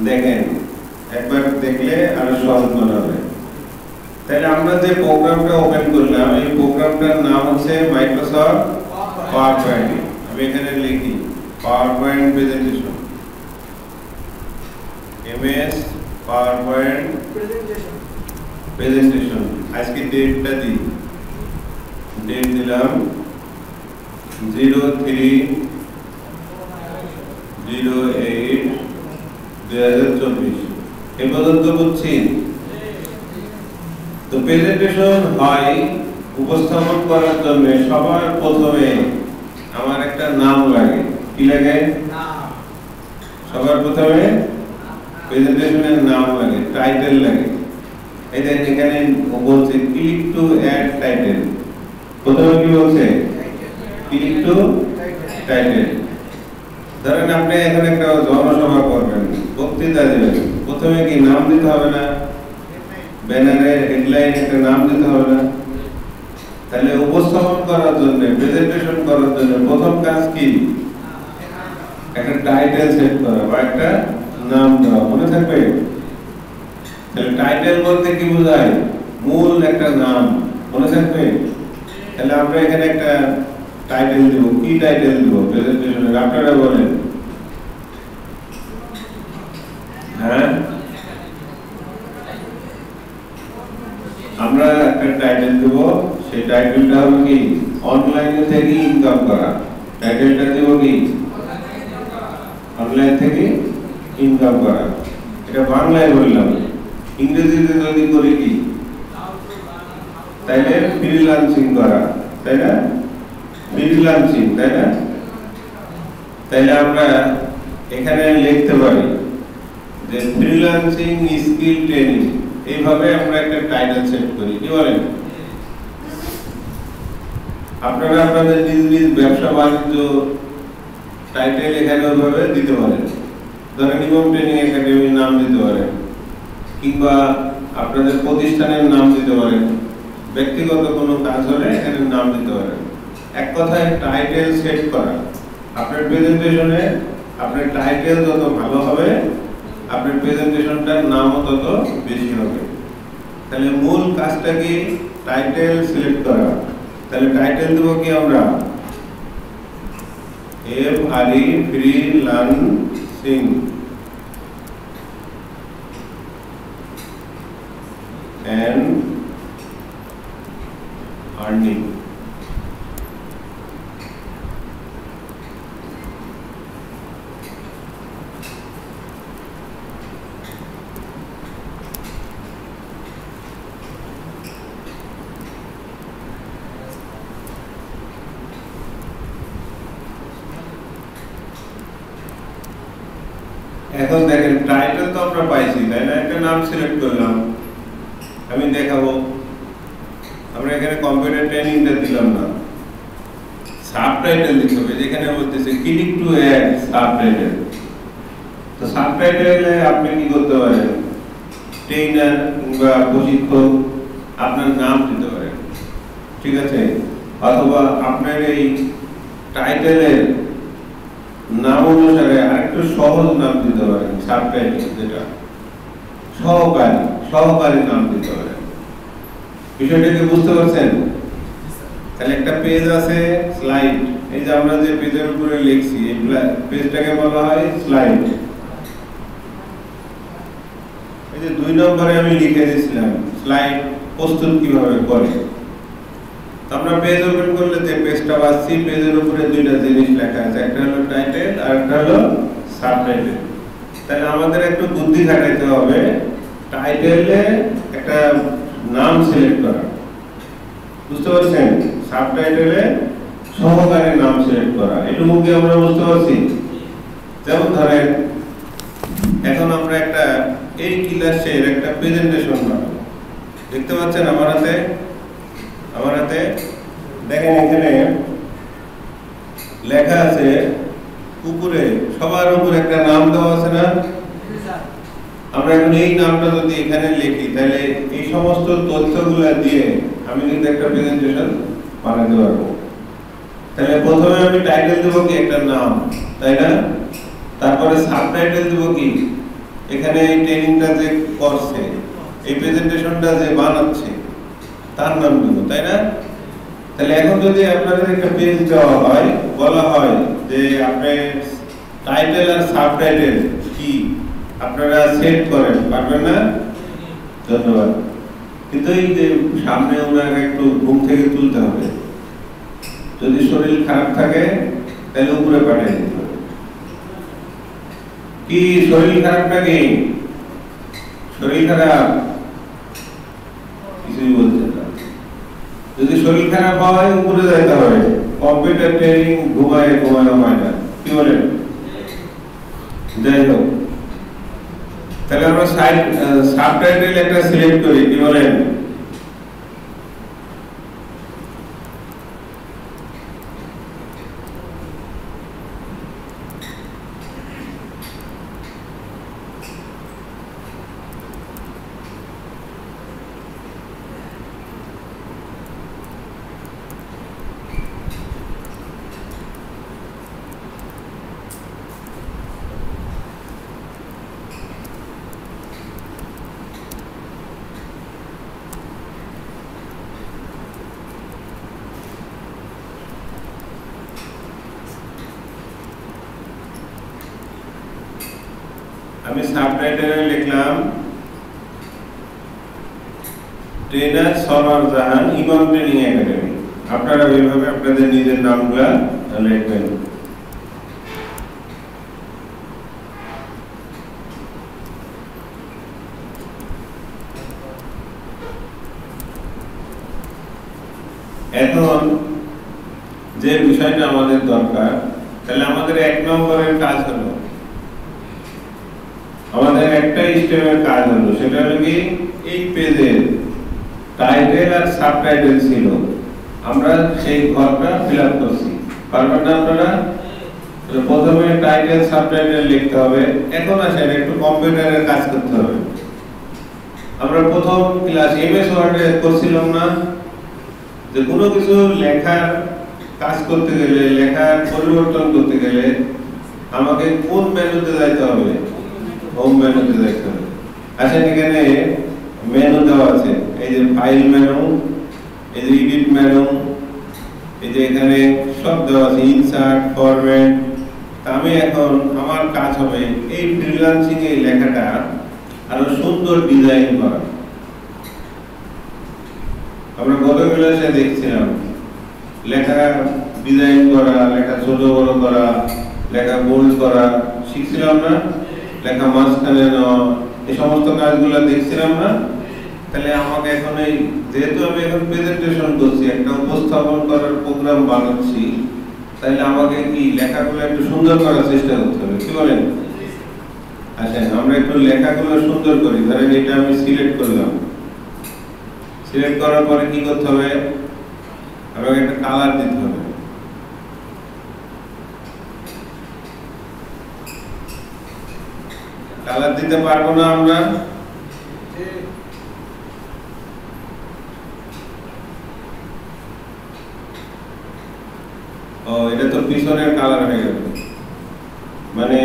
দেখেন, একবার দেখলে আরো সহজ মনে হবে। তাহলে আমরা যে প্রোগ্রামটা ওপেন করলাম, এই প্রোগ্রামটার নাম হচ্ছে মাইক্রোসফট পাওয়ারপয়েন্ট। আমি এখানে লিখি PowerPoint presentation, MS PowerPoint presentation. আজকে ডেটটা দিই, ডেট দিলাম 03/08/2024। এ পর্যন্ত বুঝছি? তো প্রেজেন্টেশন হয় উপস্থাপন করার জন্য সবার প্রথমে আমার একটা নাম লাগে। কি লাগে? সবার প্রথমে প্রেজেন্টেশনের নাম লাগে, টাইটেল লাগে। এই যে এখানে বলছে ক্লিক টু অ্যাড টাইটেল। প্রথমে কি বলছে? Click to title. ধরেন আপনি এখানে একটা জনসভা করবেন, বক্তৃতা দেবেন, প্রথমে কি নাম দিতে হবে না? ব্যানারে হেডলাইন একটা নাম দিতে হবে না? তাহলে উপস্থাপন করার জন্য, প্রেজেন্টেশন করার জন্য প্রথম কাজ কি? একটা টাইটেল সেট করা বা একটা নাম দেওয়া। মনে থাকবে? তাহলে টাইটেল বলতে কি বোঝায়? মূল একটা নাম। মনে থাকবে? তাহলে আমরা এখানে একটা টাইটেল দেব। কি টাইটেল দেব প্রেজেন্টেশনের? আপনারা বলেন। হ্যাঁ, আমরা একটা টাইটেল দেব। সেই টাইটেলটা হবে কি? অনলাইনে থেকে ইনকাম করা। টাইটেলটা দেব কি? অনলাইন থেকে ইনকাম করা। এটা বাংলায় বললাম। ইংরেজিতে যদি করি কি? তাইলে ফ্রিল্যান্সিং করা, তাই না? ফ্রিল্যান্সিং, তাই না? তাইলে আমরা এখানে লিখতে পারি যে ফ্রিল্যান্সিং স্কিল ট্রেনিং। এইভাবে আমরা একটা টাইটেল সেট করি। কি বলেন? আপনারা আপনাদের নিজ নিজ ব্যবসা বাণিজ্য টাইটেল এখানে ওইভাবে দিতে পারেন। ধরেন ইমাম ট্রেনিং একাডেমির নাম দিতে পারেন, কিংবা আপনাদের প্রতিষ্ঠানের নাম দিতে পারেন, ব্যক্তিগত কোনো কাজ হলে এখানে নাম দিতে পারেন। এক কথায় টাইটেল সেট করা। আপনার প্রেজেন্টেশনে আপনার টাইটেল যত ভালো হবে, আপনার প্রেজেন্টেশনটার নামও তত বেশি হবে। তাহলে মূল কাজটা কি? টাইটেল সিলেক্ট করা। তাহলে টাইটেল দেবো কি আমরা? Freelancing and earning। এখন দেখেন টাইটেল তো আমরা পাইছি, তাই না? একটা নাম সিলেক্ট করলাম, আমি দেখাবো। আমরা এখানে কম্পিউটার ট্রেনিংটা দিলাম না, সাবটাইটেল দিতে হবে। যেখানে বলতেছে ক্লিক টু অ্যাড সাবটাইটেল। তো সাবটাইটেলে আপনি কি করতে পারেন? ট্রেনার কিংবা প্রশিক্ষক আপনার নাম দিতে পারেন, ঠিক আছে? অথবা আপনার এই টাইটেলের নাম অনুসারে আরেকটু সহজ নাম দিতে পারেন। সাবটাইটেল যেটা সহকারী নাম দিতে পারেন। বিষয়টা কি বুঝতে পারছেন? তাহলে একটা পেজ আছে স্লাইড। এই যে আমরা যে পেজের উপরে লিখছি, এই পেজটাকে বলা হয় স্লাইড। এই যে 2 নম্বরে আমি লিখে দিয়েছিলাম স্লাইড প্রস্তুত কিভাবে করে। আমরা পেজ ওপেন করলে যে পেজটা পাচ্ছি, পেজের উপরে 2টা জিনিস লেখা আছে, একটা হলো টাইটেল আর একটা হলো সাবটাইটেল। তাহলে আমাদের একটু বুদ্ধি খাটাইতে হবে, টাইটেলে একটা নাম সিলেক্ট করা। বুঝতে পারছেন? সাবটাইটেলে সহকারী নাম সিলেক্ট করা। এটুকু কি আমরা বুঝতে পারছি? যেমন ধরেন এখন আমরা একটা এই ক্লাসের একটা প্রেজেন্টেশন বানাবো। দেখতে পাচ্ছেন আমার হাতে দেখেন এখানে লেখা আছে উপরে, সবার উপরে একটা নাম দেওয়া আছে না? আমরা এখন এই নামটা যদি এখানে লিখি, তাহলে এই সমস্ত তথ্যগুলো দিয়ে আমি কিন্তু একটা প্রেজেন্টেশন বানাতে পারবো। তাহলে প্রথমে আমি টাইটেল দেবো কি? একটা নাম, তাই না? তারপরে সাবটাইটেল দেবো কি? এখানে এই ট্রেনিংটা যে করছে, এই প্রেজেন্টেশনটা যে বানাচ্ছে, তার নাম দিব, তাই না? তাহলে এখন যদি আপনাদের একটা পেজ দেওয়া হয়, বলা হয় যে আপনি টাইটেল আর সাবটাইটেল কি আপনারা সেট করেন, পারবেন না? ধন্যবাদ। কিন্তু এই যে সামনে ওনাকে একটু ঘুম থেকে তুলতে হবে, যদি শরীর খারাপ থাকে তাহলে উপরে পাঠিয়ে দিতে হবে। কি শরীর খারাপ নাকি? শরীর খারাপ? কিছুই বলছেন না। যদি শরীর খারাপ হয় উপরে যেতে হবে। কম্পিউটার ট্রেনিং ঘুমানো হয় না, কি বলেন? যাই হোক, তাহলে আমরা সাবটাইটেল একটা সিলেক্ট করি, কি বলেন? আমি সাবটাইটেলে লিখলাম ট্রেনার সরওয়ার জাহান ইমাম ট্রেনিং একাডেমি। আপনারা এইভাবে আপনাদের নিজের নামগুলা লিখবেন। এখন যে বিষয়টা আমাদের দরকার, তাহলে আমাদের 1 নম্বরের কাজ হলো, আমাদের একটা স্টেপের কাজ হলো, সেটা হলো কি এই পেজের টাইটেল আর সাবটাইটেল ছিল, আমরা সেই ঘরটা ফিল আপ করছি। পারবেন না আপনারা? প্রথমে টাইটেল সাবটাইটেল লিখতে হবে। এখন আসেন একটু কম্পিউটারের কাজ করতে হবে। আমরা প্রথম ক্লাস এমএস ওয়ার্ডে করছিলাম না যে কোনো কিছু লেখার কাজ করতে গেলে, লেখার পরিবর্তন করতে গেলে আমাকে কোন মেনুতে যাইতে হবে? হোম মেনুতে যাইতে হবে। আচ্ছা, এখানে মেনু দেওয়া আছে, এই যে ফাইল মেনু, এই যে এডিট মেনু, এই যে এখানে সব দেওয়া আছে, ইনসার্ট, ফরম্যাট। আমি এখন আমার কাজ হবে এই ফ্রিল্যান্সিং এই লেখাটা আরো সুন্দর ডিজাইন করা। আমরা গত ক্লাসে দেখছিলাম লেখা ডিজাইন করা, লেখা ছোট বড় করা, লেখা বোল্ড করা শিখছিলাম না? লেখা মাঝখানে নেওয়া, এই সমস্ত কাজগুলো দেখছিলাম না? তাহলে আমাকে এখন এই যেহেতু আমি এখন প্রেজেন্টেশন করছি, একটা উপস্থাপন করার প্রোগ্রাম বানাচ্ছি, তাহলে আমাকে কি লেখাগুলো একটু সুন্দর করার চেষ্টা করতে হবে, কি বলেন? আচ্ছা, আমরা একটু লেখাগুলো সুন্দর করি। ধরেন এটা আমি সিলেক্ট করলাম, সিলেক্ট করার পরে কি করতে হবে? আমাকে একটা কালার দিতে হবে। কালার দিতে পারবো না আমরা? ও, এটা তো পিছনের কালার হয়ে গেল, মানে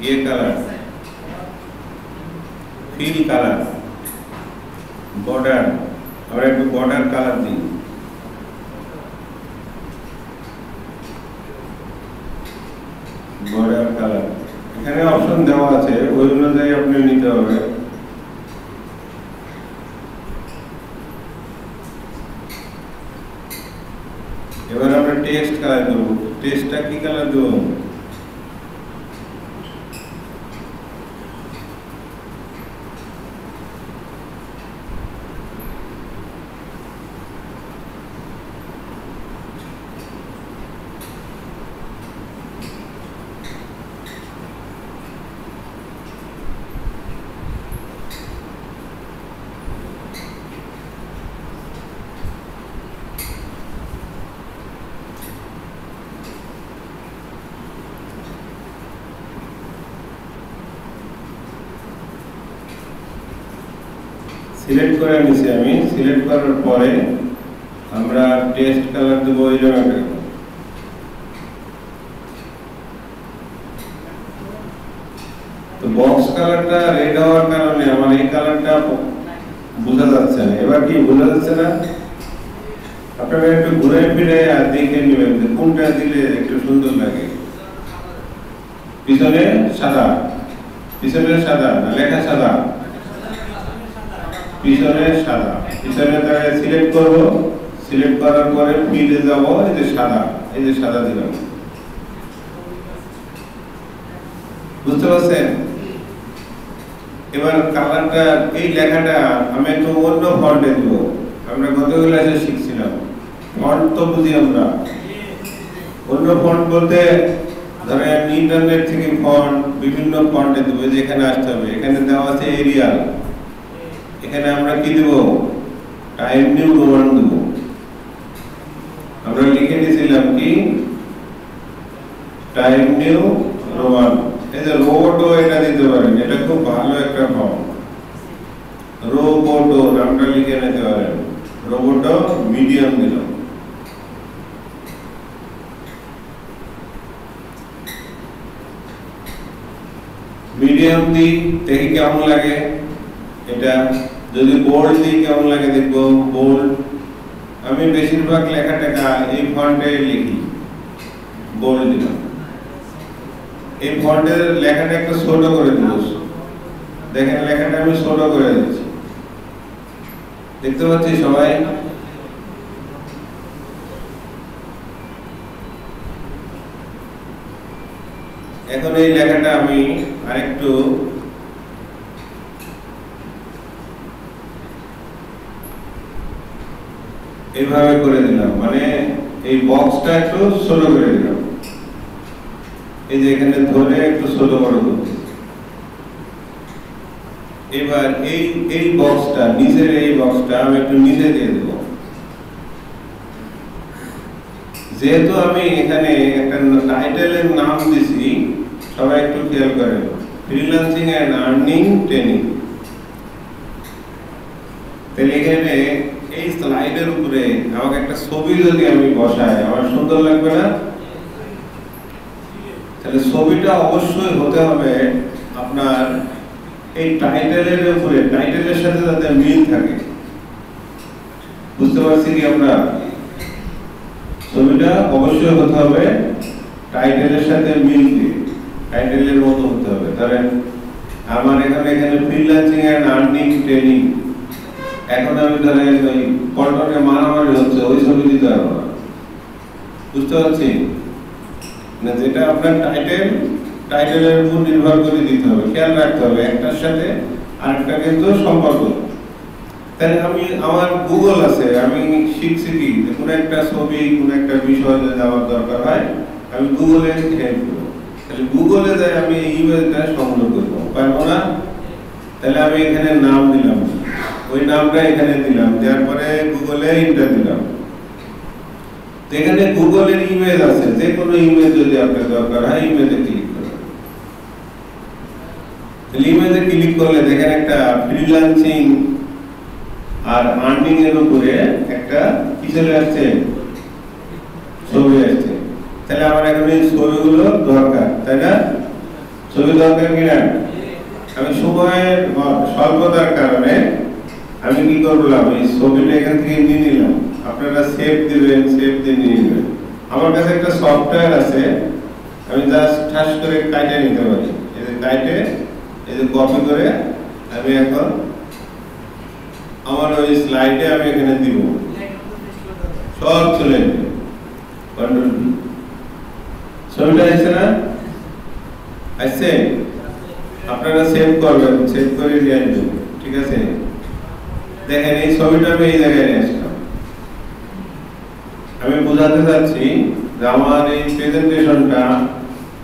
ये কালার, ফিল কালার, বর্ডার। আমরা একটু বর্ডার কালার দিই। বর্ডার কালার এখানে অপশন দেওয়া আছে, ওই অনুযায়ী আপনি নিতে হবে। এবার আমরা টেক্সট কালার দেব। টেক্সটটা কি কালার দেব? সিলেক্ট করে নিছি আমি। সিলেক্ট করার পরে আমরা টেক্সট কালার দেব এরকম। তো বক্স কালারটা রেড হওয়ার কারণে আমার এই কালারটা বোঝা যাচ্ছে না। এবার কি বোঝা যাচ্ছে না? আপনারা একটু ঘুরে ফিরে আর দেখে নেবেন যে কোনটা দিলে একটু সুন্দর লাগে। পিছনে সাদা, পিছনে সাদা না লেখা সাদা, পিছনে সাদা, পিছনে তারা সিলেক্ট করব, সিলেক্ট করার পরে ফিল্ডে যাব, এই যে সাদা, এই যে সাদা দিলাম। বুঝতে পারছেন? এবার কালারটা এই লেখাটা আমি একটু অন্য ফন্টে দেব। আমরা গত ক্লাসে শিখছিলাম ফন্ট তো বুঝি আমরা। অন্য ফন্ট বলতে ধরেন ইন্টারনেট থেকে ফন্ট বিভিন্ন ফন্টে দেবো, যেখানে আসতে হবে। এখানে দেওয়া আছে এরিয়াল, এখানে আমরা কি দেব? টাইম নিউ রোমান দেব। আমরা লিখে দিয়েছিলাম কি টাইম নিউ রোমান। এই যে রোবটো এটা দিতে পারেন, এটা খুব ভালো একটা ফন্ট। রোবটো নামটা লিখে নিতে পারেন। রোবটো মিডিয়াম দিলাম। মিডিয়াম দিই, দেখি কেমন লাগে। এটা যদি বোল্ড দিই কেমন লাগে দেখবো। বোল্ড আমি বেশিরভাগ লেখাটা এই ফন্টে লিখি, বোল্ড দিলাম। এই ফন্টের লেখাটা একটু ছোট করে দিব। দেখেন লেখাটা আমি ছোট করে দিচ্ছি, দেখতে পাচ্ছি সবাই? এখন এই লেখাটা আমি আরেকটু এইভাবে করে দিলাম, মানে এই বক্সটা একটু ছোট করে দিলাম। এই যে এখানে ধরে একটু ছোট বড় করতে। এবার এই বক্সটা, নিচের এই বক্সটা আমি একটু নিচে দিয়ে দেব। যেহেতু আমি এখানে একটা টাইটেলের নাম দিছি, সবাই একটু খেয়াল করেন, ফ্রিল্যান্সিং এন্ড আর্নিং ট্রেনিং। তাহলে এখানে এই স্লাইডের উপরে আমাকে একটা ছবি যদি আমি বসাই, আমার সুন্দর লাগবে না? তাহলে ছবিটা অবশ্যই হতে হবে আপনার এই টাইটেলের উপরে, টাইটেলের সাথে যাতে মিল থাকে। বুঝতে পারছি কি আমরা? ছবিটা অবশ্যই হতে হবে টাইটেলের সাথে মিল দিয়ে, টাইটেলের মতো হতে হবে। ধরেন আমার এখানে ফ্রিল্যান্সিং এন্ড আর্নিং ট্রেনিং, এখন আমি ধরেন ওই পল্টনে মারামারি হচ্ছে, ওই ছবি দিতে পারবো না। বুঝতে পারছি না? যেটা আপনার টাইটেলের উপর নির্ভর করে দিতে হবে, খেয়াল রাখতে হবে একটার সাথে আরেকটা কিন্তু সম্পর্ক। তাহলে আমি আমার গুগল আছে, আমি শিখছি কি কোনো একটা ছবি কোনো একটা বিষয় দেওয়ার দরকার হয়, আমি গুগলে হেল্প করবো। তাহলে গুগলে যাই আমি এই ইমেজটা সংযোগ করবো, পারবো না? তাহলে আমি এখানে নাম দিলাম, ওই নামটা এখানে দিলাম, দেওয়ার পরে গুগলে ইন্টার দিলাম। এখানে গুগলের ইমেজ আছে, যে কোনো ইমেজ যদি আপনার দরকার হয় ইমেজে ক্লিক করবেন। ইমেজে ক্লিক করলে দেখেন একটা ফ্রিল্যান্সিং আর আর্নিং এর উপরে একটা কি চলে আসছে, ছবি আসছে। তাহলে আমার এখন এই ছবিগুলো দরকার, তাই না? ছবি দরকার কিনা? আমি সময়ের স্বল্পতার কারণে আমি কি করলাম, এই ছবিটা এখান থেকে নিয়ে নিলাম। আপনারা সেভ দিবেন, সেভ দিয়ে নিয়ে নেবেন। আমার কাছে একটা সফটওয়্যার আছে, আমি জাস্ট ঠাস করে কাটে নিতে পারি। এই যে কাটে, এই যে কপি করে আমি এখন আমার ওই স্লাইডে আমি এখানে দিব, সব চলে যাবে। কন্ট্রোল ভি, ছবিটা আসছে না? আসছে? আপনারা সেভ করবেন, সেভ করে নিয়ে আসবেন, ঠিক আছে? দেখেন এই ছবিটা আমি এই জায়গায় নিয়ে আসলাম। আমি বোঝাতে চাচ্ছি যে আমার এই প্রেজেন্টেশনটা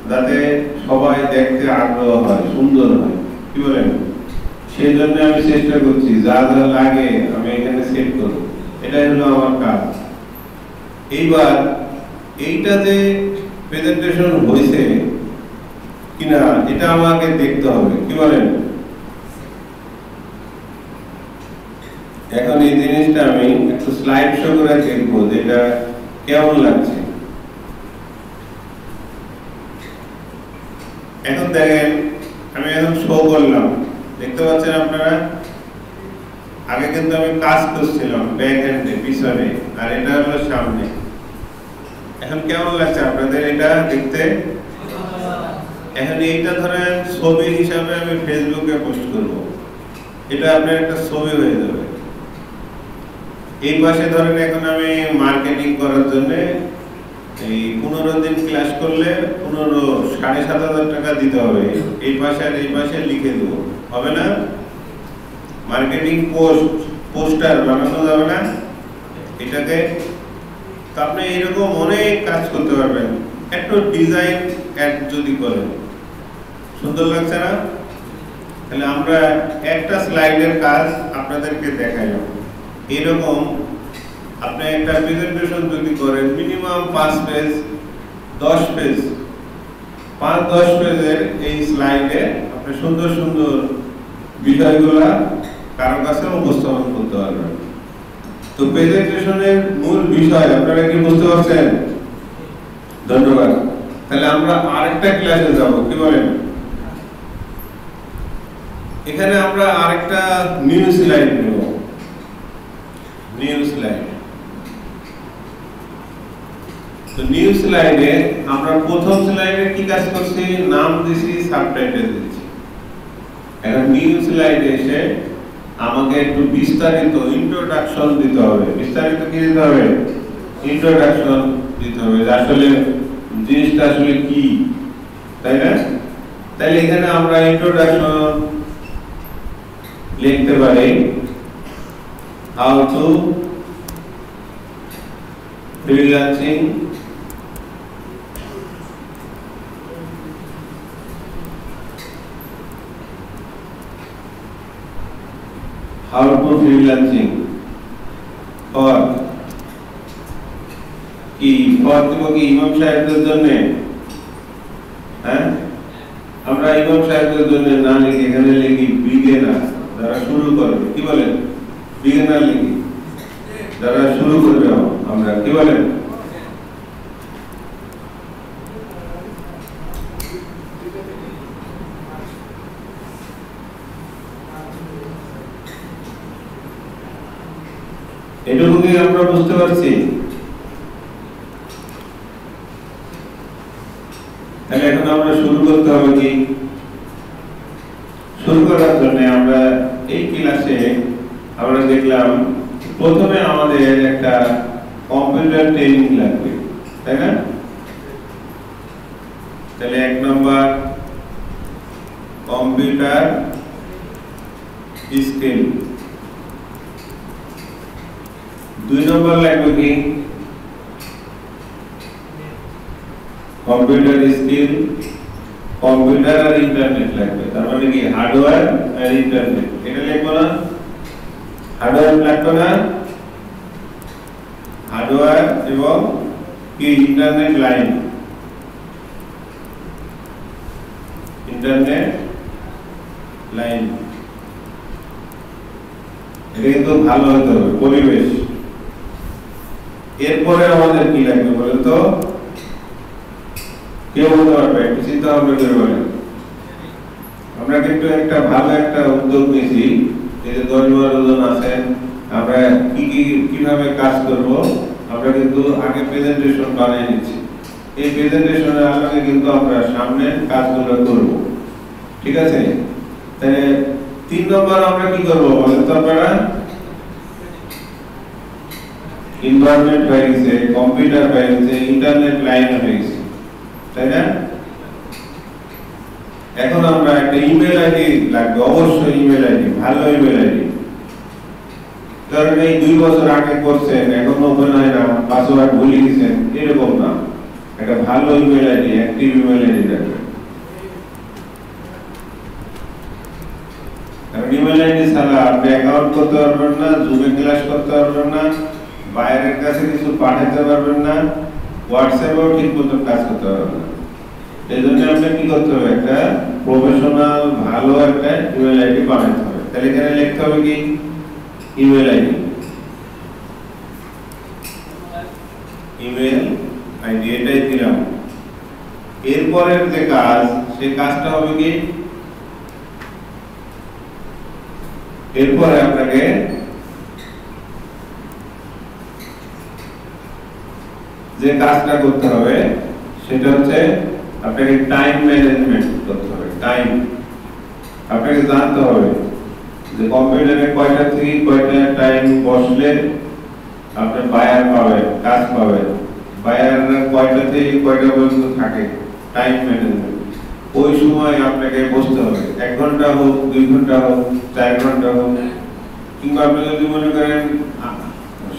যাতে সবাই দেখতে আগ্রহ হয়, সুন্দর হয়, কি বলেন? সেই জন্য আমি চেষ্টা করছি যা যা লাগে আমি এখানে সেভ করব। এটাই হলো আমার কাজ। এইবার এইটা যে প্রেজেন্টেশন হয়েছে কিনা এটা আমাকে দেখতে হবে, কি বলেন? এখন এই জিনিসটা আমি একটু স্লাইড শো করে দেখবো যে এটা কেমন লাগছে। এখন দেখেন আমি এখন শো করলাম, দেখতে পাচ্ছেন আপনারা। আগে কিন্তু আমি কাজ করছিলাম ব্যাক হ্যান্ডে পিছনে, আর এটা হলো সামনে। এখন কেমন লাগছে আপনাদের এটা দেখতে? এখন এইটা ধরেন ছবি হিসাবে আমি ফেসবুকে পোস্ট করব, এটা আপনার একটা ছবি হয়ে যাবে। এই পাশে ধরেন এখন আমি মার্কেটিং করার জন্য এই 15 দিন ক্লাস করলে 7,500 টাকা দিতে হবে। এই পাশে আর এই পাশে লিখে দেবো, হবে না? মার্কেটিং পোস্টার বানানো যাবে না এটাকে? তো আপনি এরকম অনেক কাজ করতে পারবেন, একটু ডিজাইন অ্যাড যদি করেন, সুন্দর লাগছে না? তাহলে আমরা একটা স্লাইডের কাজ আপনাদেরকে দেখাইলাম। এরকম আপনি একটা প্রেজেন্টেশন যদি করেন মিনিমাম 5 পেজ 10 পেজ 5-10 পেজের এই স্লাইডে আপনি সুন্দর সুন্দর বিষয়গুলা কারো কাছে উপস্থাপন করতে পারবেন। তো প্রেজেন্টেশনের মূল বিষয় আপনারা কি বুঝতে পারছেন? ধন্যবাদ। তাহলে আমরা আরেকটা ক্লাসে যাব, কি বলেন? এখানে আমরা আরেকটা নিউ স্লাইড নেব, নিউ স্লাইড। তো নিউ স্লাইডে আমরা প্রথম স্লাইডে কি কাজ করছি? নাম দিছি, সাবটাইটেল দিচ্ছি। এখন নিউ স্লাইডে এসে আমাকে একটু বিস্তারিত ইন্ট্রোডাকশন দিতে হবে। বিস্তারিত কি দিতে হবে? ইন্ট্রোডাকশন দিতে হবে, আসলে জিনিসটা আসলে কি, তাই না? তাহলে এখানে আমরা ইন্ট্রোডাকশন লিখতে পারি how to freelancing how to freelancing for কি ফরটিবো কি ইমাম সাহেবদের জন্য। হ্যাঁ, আমরা ইমাম সাহেবদের জন্য না লিখে এখানে লিখি বিগিনার, যারা শুরু করবে। কি বলেন? বিগিনার লিখি, যারা শুরু করবে। আমরা কি বলেন? এটুকু কি আমরা বুঝতে পারছি? তাহলে এখন আমরা শুরু করতে হবে। কি শুরু করার জন্য আমরা এই ক্লাসে আমরা দেখলাম প্রথমে আমাদের একটা কম্পিউটার ট্রেনিং লাগবে, তাই না? তাহলে 1 নম্বর কম্পিউটার স্কিল। 2 নম্বর লাগবে কি? কম্পিউটার স্কিল, কম্পিউটার আর ইন্টারনেট লাগবে। তার মানে কি হার্ডওয়্যার আর ইন্টারনেট। এটা লিখবো না? হার্ডওয়্যার লাগবে না? হার্ডওয়্যার এবং কি ইন্টারনেট লাইন, ইন্টারনেট লাইন। এটা কিন্তু ভালো হতে হবে, পরিবেশ। এরপরে আমাদের কি লাগবে বলেন তো? কেউ বলতে পারবে? একটু চিন্তা ভাবনা করে বলেন। আমরা কিন্তু একটা ভালো একটা উদ্যোগ নিয়েছি, এই যে 10-12 জন আছেন, আমরা কিভাবে কাজ করব, আমরা কিন্তু আগে প্রেজেন্টেশন বানিয়ে নিচ্ছি। এই প্রেজেন্টেশনের আলোকে কিন্তু আমরা সামনে কাজগুলো করব, ঠিক আছে? তাহলে 3 নম্বর আমরা কি করব বলেন তো আপনারা? ইনভারনমেন্ট হয়ে গেছে, কম্পিউটার হয়ে গেছে, ইন্টারনেট লাইন হয়ে গেছে, তাই না? এখন আমরা একটা ইমেল আইডি লাগবে, অবশ্যই ইমেল আইডি, ভালো ইমেল আইডি। কারণ এই 2 বছর আগে করছেন, এখন ওপেন হয় না, পাসওয়ার্ড ভুলে গেছেন, এরকম না। একটা ভালো email ID, active email ID লাগবে। কারণ ইমেল আইডি ছাড়া আপনি অ্যাকাউন্ট করতে পারবেন না, জুমে ক্লাস করতে পারবেন না, বাইরের কাছে কিছু পাঠাতে পারবেন না, হোয়াটসঅ্যাপেও ঠিক মতো কাজ করতে পারবেন না। এই জন্য আপনি কি করতে হবে? একটা প্রফেশনাল ভালো একটা ইমেল আইডি বানাতে হবে। তাহলে এখানে লিখতে হবে কি? ইমেল আইডি, ইমেল আইডি এটাই দিলাম। এরপরের যে কাজ, সেই কাজটা হবে কি? এরপরে আপনাকে যে কাজটা করতে হবে সেটা হচ্ছে আপনাকে টাইম ম্যানেজমেন্ট করতে হবে। টাইম আপনাকে জানতে হবে যে কম্পিউটারে কয়টা থেকে কয়টা টাইম বসলে আপনি বায়ার পাবেন, কাজ পাবেন, বায়াররা কয়টা থেকে কয়টা পর্যন্ত থাকে, টাইম ম্যানেজমেন্ট। ওই সময় আপনাকে বসতে হবে, 1 ঘন্টা হোক, 2 ঘন্টা হোক, 4 ঘন্টা হোক, কিংবা আপনি যদি মনে করেন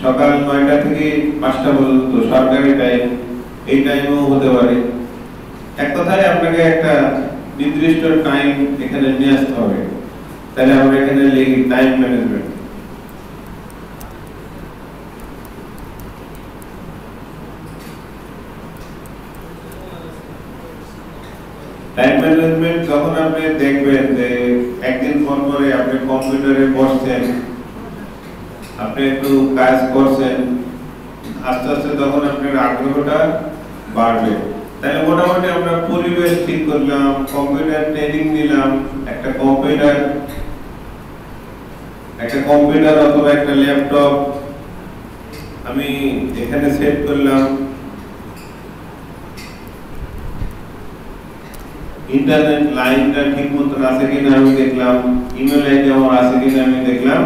সকাল 9টা থেকে 5টা পর্যন্ত সরকারি টাইম, এই টাইমও হতে পারে। এক কথায় আপনাকে একটা নির্দিষ্ট টাইম এখানে নিয়ে আসতে হবে। তাহলে আমরা এখানে লিখি টাইম ম্যানেজমেন্ট। টাইম ম্যানেজমেন্ট যখন আপনি দেখবেন যে একদিন পর পরে আপনি কম্পিউটারে বসছেন, আপনি একটু কাজ করছেন, আস্তে আস্তে তখন আপনার আগ্রহটা বাড়বে। তাহলে মোটামুটি আমরা পরিবেশ ঠিক করলাম, কম্পিউটার ট্রেনিং নিলাম, একটা কম্পিউটার অথবা একটা ল্যাপটপ আমি এখানে সেট করলাম, ইন্টারনেট লাইনটা ঠিক মতন আছে কিনা আমি দেখলাম, ইমেল আইডি আমার আছে কিনা আমি দেখলাম,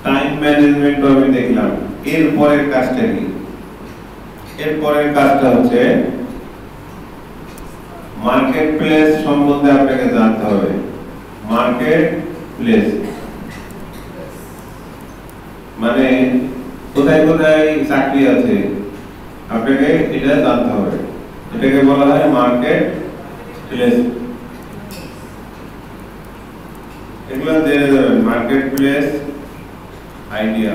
টাইম ম্যানেজমেন্ট আমি দেখলাম। এরপরের কাজটা কি? এরপরের কাজটা হচ্ছে মার্কেট প্লেস সম্বন্ধে আপনাকে জানতে হবে। মার্কেট প্লেস মানে কোথায় কোথায় চাকরি আছে আপনাকে এটা জানতে হবে। এটাকে বলা হয় মার্কেট প্লেস। এগুলো জেনে যাবেন, মার্কেট প্লেস আইডিয়া।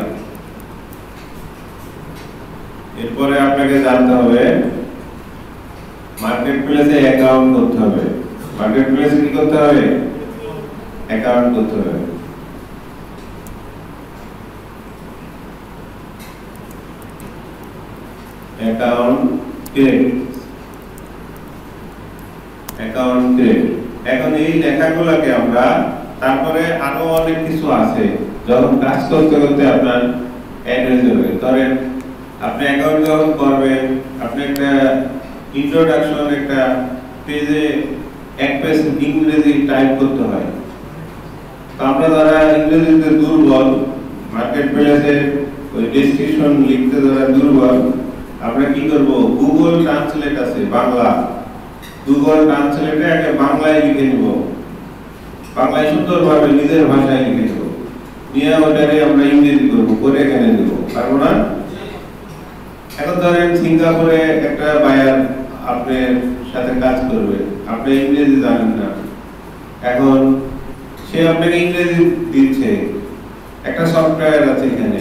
এরপরে আপনাকে জানতে হবে মার্কেট প্লেসে অ্যাকাউন্ট করতে হবে। মার্কেট প্লেসে কি করতে হবে? অ্যাকাউন্ট করতে হবে। Account create, account create. এখন এই লেখাগুলোকে আমরা তারপরে আরো অনেক কিছু আছে, যখন কাজ করতে করতে আপনার অ্যাড্রেস হবে। ধরেন আপনি অ্যাকাউন্ট যখন করবেন, আপনি একটা ইন্ট্রোডাকশন একটা পেজে 1 পেজ ইংরেজি টাইপ করতে হয়। তো আমরা যারা ইংরেজিতে দুর্বল, মার্কেট প্লেসে ওই ডেসক্রিপশন লিখতে যারা দুর্বল, আমরা কি করব? গুগল ট্রান্সলেট আছে বাংলা, গুগল ট্রান্সলেটে আগে বাংলায় লিখে নিব, বাংলায় সুন্দরভাবে নিজের ভাষায় লিখে নিব, নিয়ে ওটারে আমরা ইংরেজি করব, করে এখানে দেব। পারবো না? এখন ধরেন সিঙ্গাপুরে একটা বায়ার আপনার সাথে কাজ করবে, আপনি ইংরেজি জানেন না, এখন সে আপনাকে ইংরেজি দিচ্ছে, একটা সফটওয়্যার আছে এখানে,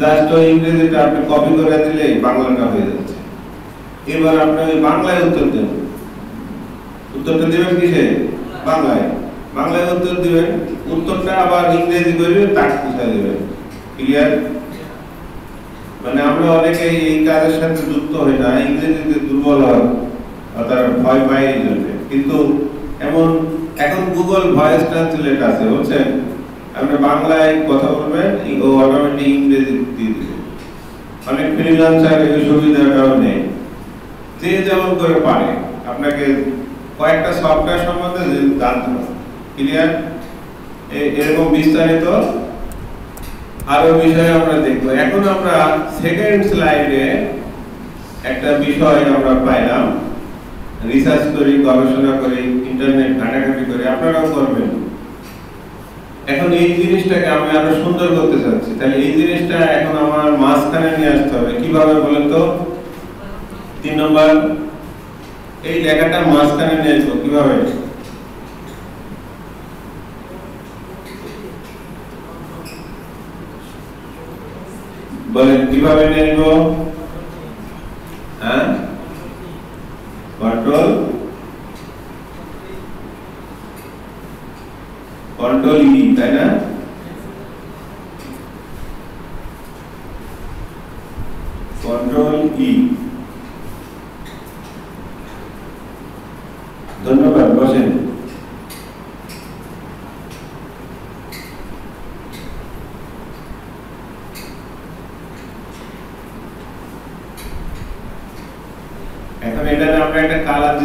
জাস্ট ওই ইংরেজিটা আপনি কপি করে দিলে বাংলাটা হয়ে যাচ্ছে। এবার আপনি ওই বাংলায় উত্তর দেন, উত্তরটা দিবেন কিসে? বাংলায়। বাংলায় উত্তর দিবেন, উত্তরটা আবার ইংরেজি করে তাক বুঝাই দিবেন। ক্লিয়ার? মানে আমরা অনেকে এই কাজের সাথে যুক্ত হই না, ইংরেজিতে দুর্বল হয়, তার ভয় পায় এই জন্য। কিন্তু এমন এখন গুগল ভয়েস ট্রান্সলেট আছে, বুঝছেন? আপনি বাংলায় কথা বলবেন, ও অটোমেটিক ইংরেজি দিয়ে দিবে। অনেক ফ্রিল্যান্সার এই সুবিধাটাও নেই, যে যেমন করে পারে। আপনাকে কয়েকটা সফটওয়্যার সম্বন্ধে জানতে হবে। ক্লিয়ার? এরকম বিস্তারিত আরো বিষয় আমরা দেখবো। এখন আমরা সেকেন্ড স্লাইডে একটা বিষয় আমরা পাইলাম, রিসার্চ করি, গবেষণা করি, ইন্টারনেট ঘাটাঘাটি করি, আপনারাও করবেন। এখন এই জিনিসটাকে আমি আরো সুন্দর করতে চাচ্ছি, তাহলে এই জিনিসটা এখন আমার মাঝখানে নিয়ে আসতে হবে। কিভাবে বলেন তো? 3 নম্বর, এই লেখাটা মাঝখানে নিয়ে আসবো কিভাবে? বলেন কিভাবে নিয়ে আসবো? হ্যাঁ, কন্ট্রোল ই, তাই না? কন্ট্রোল ই। ধন্যবাদ, বসেন।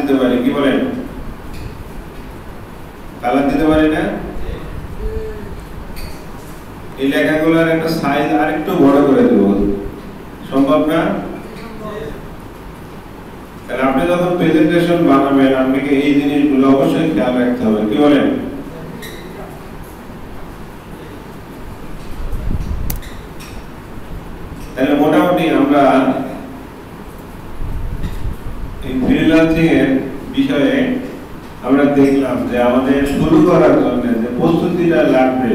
দিতে পারি, কি বলেন? কালার দিতে পারি না? এই লেখাগুলোর একটা সাইজ আরেকটু বড় করে দেব, সম্ভব না? তাহলে আপনি যখন প্রেজেন্টেশন বানাবেন আপনাকে এই জিনিসগুলো অবশ্যই খেয়াল রাখতে হবে, কি বলেন? তাহলে মোটামুটি আমরা এই ফ্রিল্যান্সিং এর বিষয়ে আমরা দেখলাম যে আমাদের শুরু করার জন্য যে প্রস্তুতিটা লাগবে,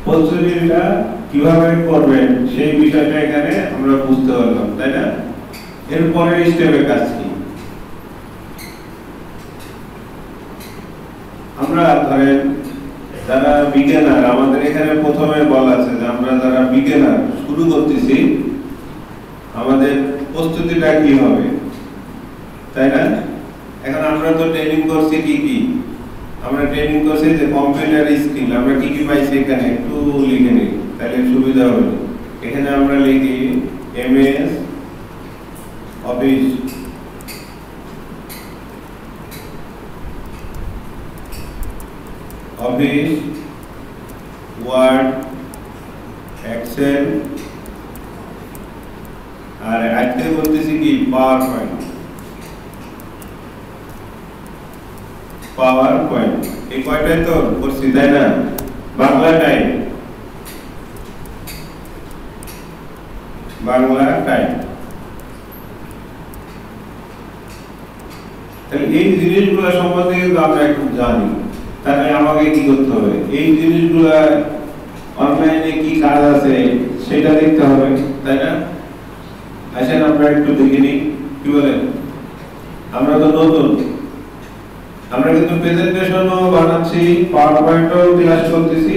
প্রস্তুতিটা কিভাবে করবেন সেই বিষয়টা এখানে আমরা বুঝতে পারলাম, তাই না? এরপরে স্টেপের কাজ কি? আমরা ধরেন যারা বিগিনার, আমাদের এখানে প্রথমে বলা আছে যে আমরা যারা বিগিনার শুরু করতেছি আমাদের প্রস্তুতিটা কি হবে, তাই না? এখন আমরা তো ট্রেনিং করছি কি কি? আমরা ট্রেনিং করছি যে কম্পিউটার স্কিল, আমরা কি কি পাইছি এখানে একটু লিখে নিই তাহলে সুবিধা হবে। এখানে আমরা লিখি MS office, office word, excel, আর আজকে বলতেছি কি পাওয়ার পয়েন্ট। পাওয়ার পয়েন্ট এই কয়টাই তো করছি, তাই না? বাংলাটাই, বাংলাটাই। তাহলে এই জিনিসগুলো সম্বন্ধে কিন্তু আমরা একটু জানি, তাহলে আমাকে কি করতে হবে? এই জিনিসগুলো অনলাইনে কি কাজ আছে সেটা দেখতে হবে, তাই না? আসেন আমরা একটু দেখে নিই, কি বলেন? আমরা তো নতুন, আমরা কিন্তু প্রেজেন্টেশনও বানাচ্ছি, পাওয়ার পয়েন্টও ক্লাস করতেছি,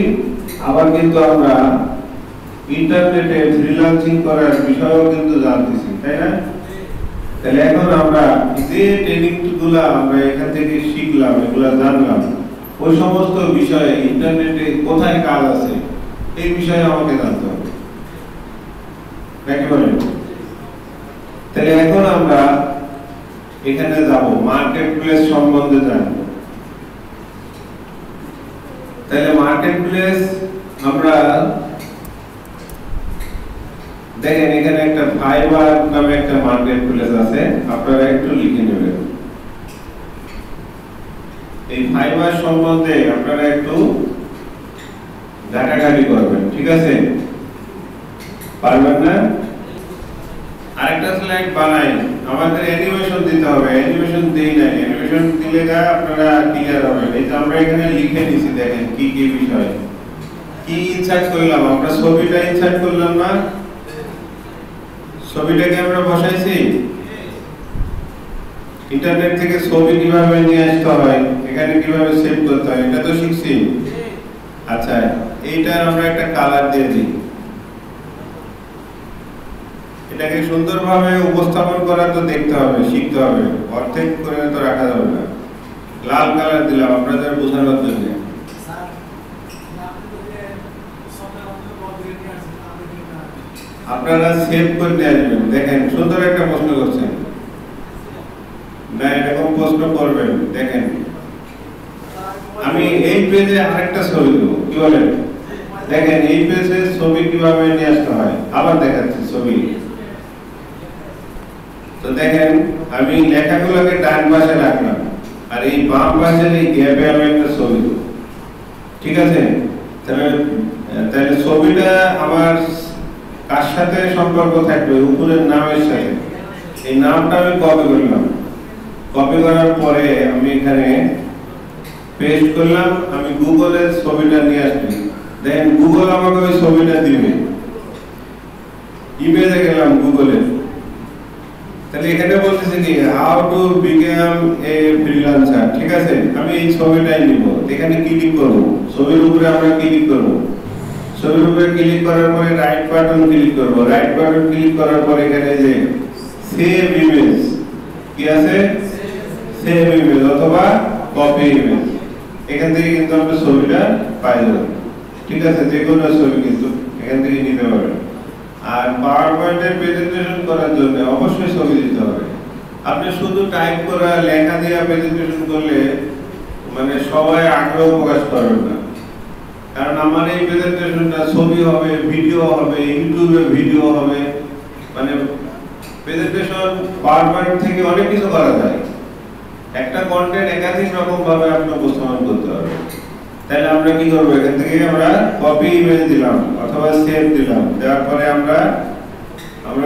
আবার কিন্তু আমরা ইন্টারনেটে ফ্রিল্যান্সিং করার বিষয়ও কিন্তু জানতেছি, তাই না? তাহলে এখন আমরা যে ট্রেনিংগুলো আমরা এখান থেকে শিখলাম, এগুলো জানলাম, ওই সমস্ত বিষয়ে ইন্টারনেটে কোথায় কাজ আছে এই বিষয়ে আমাকে জানতে হবে, নাকি বলেন? তাহলে এখন আমরা এখানে যাব, মার্কেট প্লেস সম্বন্ধে জানবো। তাহলে মার্কেট প্লেস আমরা দেখেন এখানে একটা ফাইবার নামে একটা মার্কেট প্লেস আছে, আপনারা একটু লিখে নেবেন। এই ফাইবার সম্বন্ধে আপনারা একটু ঘাটাঘাটি করবেন, ঠিক আছে? পারবেন না? আরেকটা স্লাইড বানাই, আমাদের অ্যানিমেশন দিতে হবে, অ্যানিমেশন দেই না, অ্যানিমেশন দিলে না আপনারা ক্লিয়ার হবেন। এই যে আমরা এখানে লিখে নিছি, দেখেন কি কি বিষয়, কি ইনসার্ট করলাম, আমরা ছবিটা ইনসার্ট করলাম না, ছবিটাকে আমরা বসাইছি। ইন্টারনেট থেকে ছবি কিভাবে নিয়ে আসতে হয়, এখানে কিভাবে সেভ করতে হয়, এটা তো শিখছি। আচ্ছা, এইটার আমরা একটা কালার দিয়ে দিই, এটাকে সুন্দরভাবে উপস্থাপন করা তো দেখতে হবে, শিখতে হবে, অর্ধেক করে তো রাখা যাবে না। লাল কালার দিলাম আপনাদের বোঝানোর জন্য। আপনারা সেভ করে নিয়ে আসবেন। দেখেন সুন্দর একটা প্রশ্ন করছেন, না এরকম প্রশ্ন করবেন। দেখেন আমি এই পেজে আরেকটা ছবি দেবো, কি বলেন? দেখেন এই পেজে ছবি কিভাবে নিয়ে আসতে হয়, আবার দেখাচ্ছি ছবি। তো দেখেন আমি লেখাগুলোকে ডান পাশে রাখলাম, আর এই বাম পাশের এই গ্যাপে আমি একটা ছবি দেবো, ঠিক আছে? তাহলে ছবিটা আমার কার সাথে সম্পর্ক থাকবে? উপরের নামের সাথে। এই নামটা আমি কপি করলাম, কপি করার পরে আমি এখানে পেস্ট করলাম, আমি গুগলের ছবিটা নিয়ে আসছি। দেখেন গুগল আমাকে ওই ছবিটা দিবে, ইমেজে গেলাম গুগলে। তাহলে এখানে বলতেছে কি how to become a freelancer, ঠিক আছে? আমি এই ছবিটাই নিব, এখানে ক্লিক করব, ছবির উপরে আমরা ক্লিক করব, ছবির উপরে ক্লিক করার পরে রাইট বাটন ক্লিক করব, রাইট বাটন ক্লিক করার পরে এখানে যে সেভ ইমেজ কি আছে, সেভ ইমেজ অথবা কপি ইমেজ, এখান থেকে কিন্তু আমরা ছবিটা পাই যাব, ঠিক আছে? যে কোনো ছবি কিন্তু এখান থেকে নিতে পারবেন। আর পাওয়ার পয়েন্টের প্রেজেন্টেশন করার জন্য অবশ্যই ছবি দিতে হবে, আপনি শুধু টাইপ করা লেখা দিয়ে প্রেজেন্টেশন করলে মানে সবাই আগ্রহ প্রকাশ করবেন না, কারণ আমার এই প্রেজেন্টেশনটা ছবি হবে, ভিডিও হবে, ইউটিউবে ভিডিও হবে, মানে প্রেজেন্টেশন পাওয়ারপয়েন্ট থেকে অনেক কিছু করা যায়। একটা কন্টেন্ট একাধিক রকম ভাবে আপনি উপস্থাপন করতে পারবেন। তাহলে আমরা কি করবো, এখান থেকে আমরা কপি ইমেজ দিলাম অথবা সেভ দিলাম, দেওয়ার পরে আমরা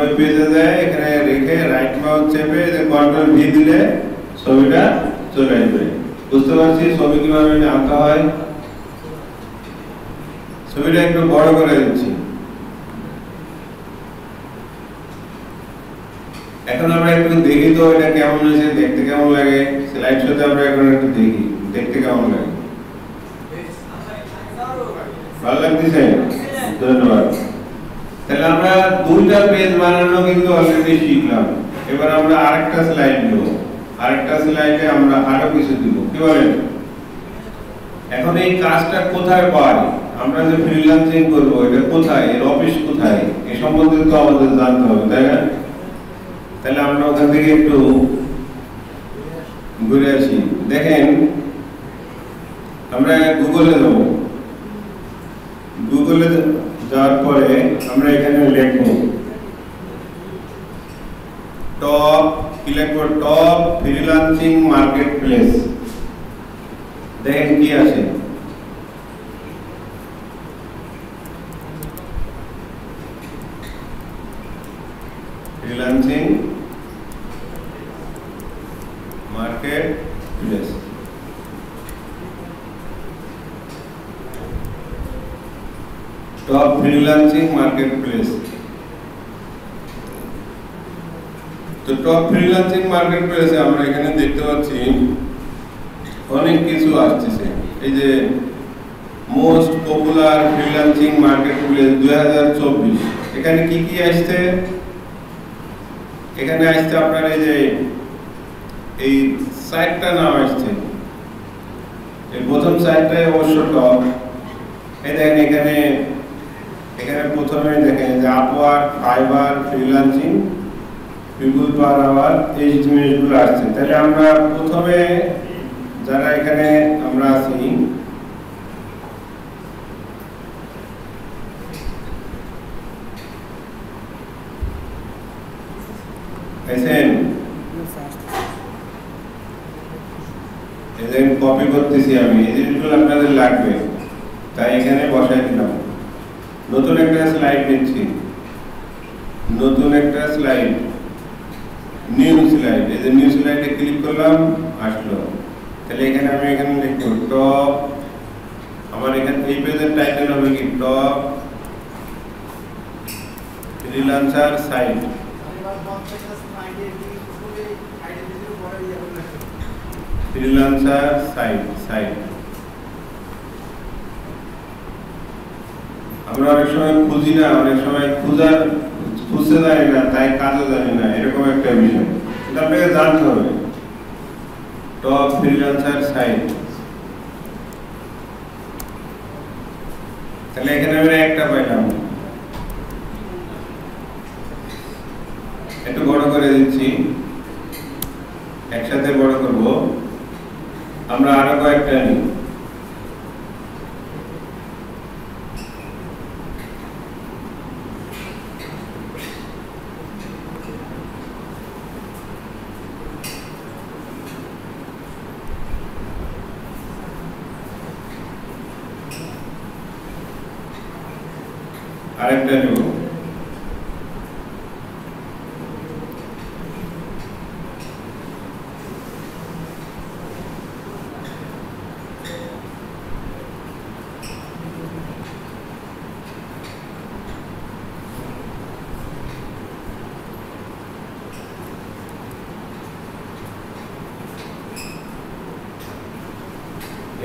ওই পেজে যাই, এখানে রেখে রাইট মাউস চেপে কন্ট্রোল ভি দিলে ছবিটা চলে আসবে। বুঝতে পারছি ছবি কিভাবে আঁকা হয়। ছবিটা একটু বড় করে দিচ্ছি। এখন আমরা একটু দেখি তো এটা কেমন হয়েছে, দেখতে কেমন লাগে। স্লাইড শোতে আমরা এখন একটু দেখি দেখতে কেমন লাগে। ভালো লাগতেছে? ধন্যবাদ। তাহলে আমরা দুইটা পেজ বানানো কিন্তু অলরেডি শিখলাম। এবার আমরা আরেকটা স্লাইড নেব, আরেকটা স্লাইডে আমরা আরো কিছু দিব। কি বলেন? এখন এই কাজটা কোথায় পাই, আমরা যে ফ্রিল্যান্সিং করব এটা কোথায়, এর অফিস কোথায়, এই সম্বন্ধে তো আমাদের জানতে হবে, তাই না? তাহলে আমরা ওখান থেকে একটু ঘুরে আসি। দেখেন আমরা গুগলে যাব, গুগলে যাওয়ার পরে আমরা এখানে লিখব টপ, কি লিখব, টপ ফ্রিল্যান্সিং মার্কেট প্লেস। দেখেন কি আছে, freelancing market place. Top freelancing market place. তো টপ ফ্রিল্যান্সিং মার্কেট প্লেসে আমরা এখানে দেখতে পাচ্ছি অনেক কিছু আসছে। এই যে most popular freelancing market place 2024, এখানে কি কি আসছে? এখানে আসছে আপনার এই যে এই সাইটটা নাম আসছে, এই প্রথম সাইটটাই অবশ্য টপ। এই দেখেন এখানে প্রথমে দেখেন যে Upwork, Fiverr, freelancing, people per hour, এই জিনিসগুলো আসছে। তাহলে আমরা প্রথমে যারা এখানে আমরা আছি, কপি করতেছি আমি, এই জিনিসগুলো আপনাদের লাগবে, তাই এখানে বসাই দিলাম। নতুন একটা স্লাইড নিচ্ছি, নতুন একটা স্লাইড, নিউ স্লাইড। এই যে নিউ স্লাইডে ক্লিক করলাম, আসলো। তাহলে এখানে আমি এখানে লিখব টপ, আমার এখানে এই পেজের টাইটেল হবে কি, top freelancer site. Freelancer site আমরা অনেক সময় খুঁজি না, অনেক সময় খুঁজতে জানি না, তাই কাজও জানি না, এরকম একটা বিষয়। এটা আপনাকে জানতে হবে। টপ ফ্রিল্যান্সার সাইট, তাহলে এখানে আমরা একটা পাইলাম। একটু বড় করে দিচ্ছি, একসাথে বড় করব। আমরা আরো কয়েকটা নিই। আরেকটা নেব।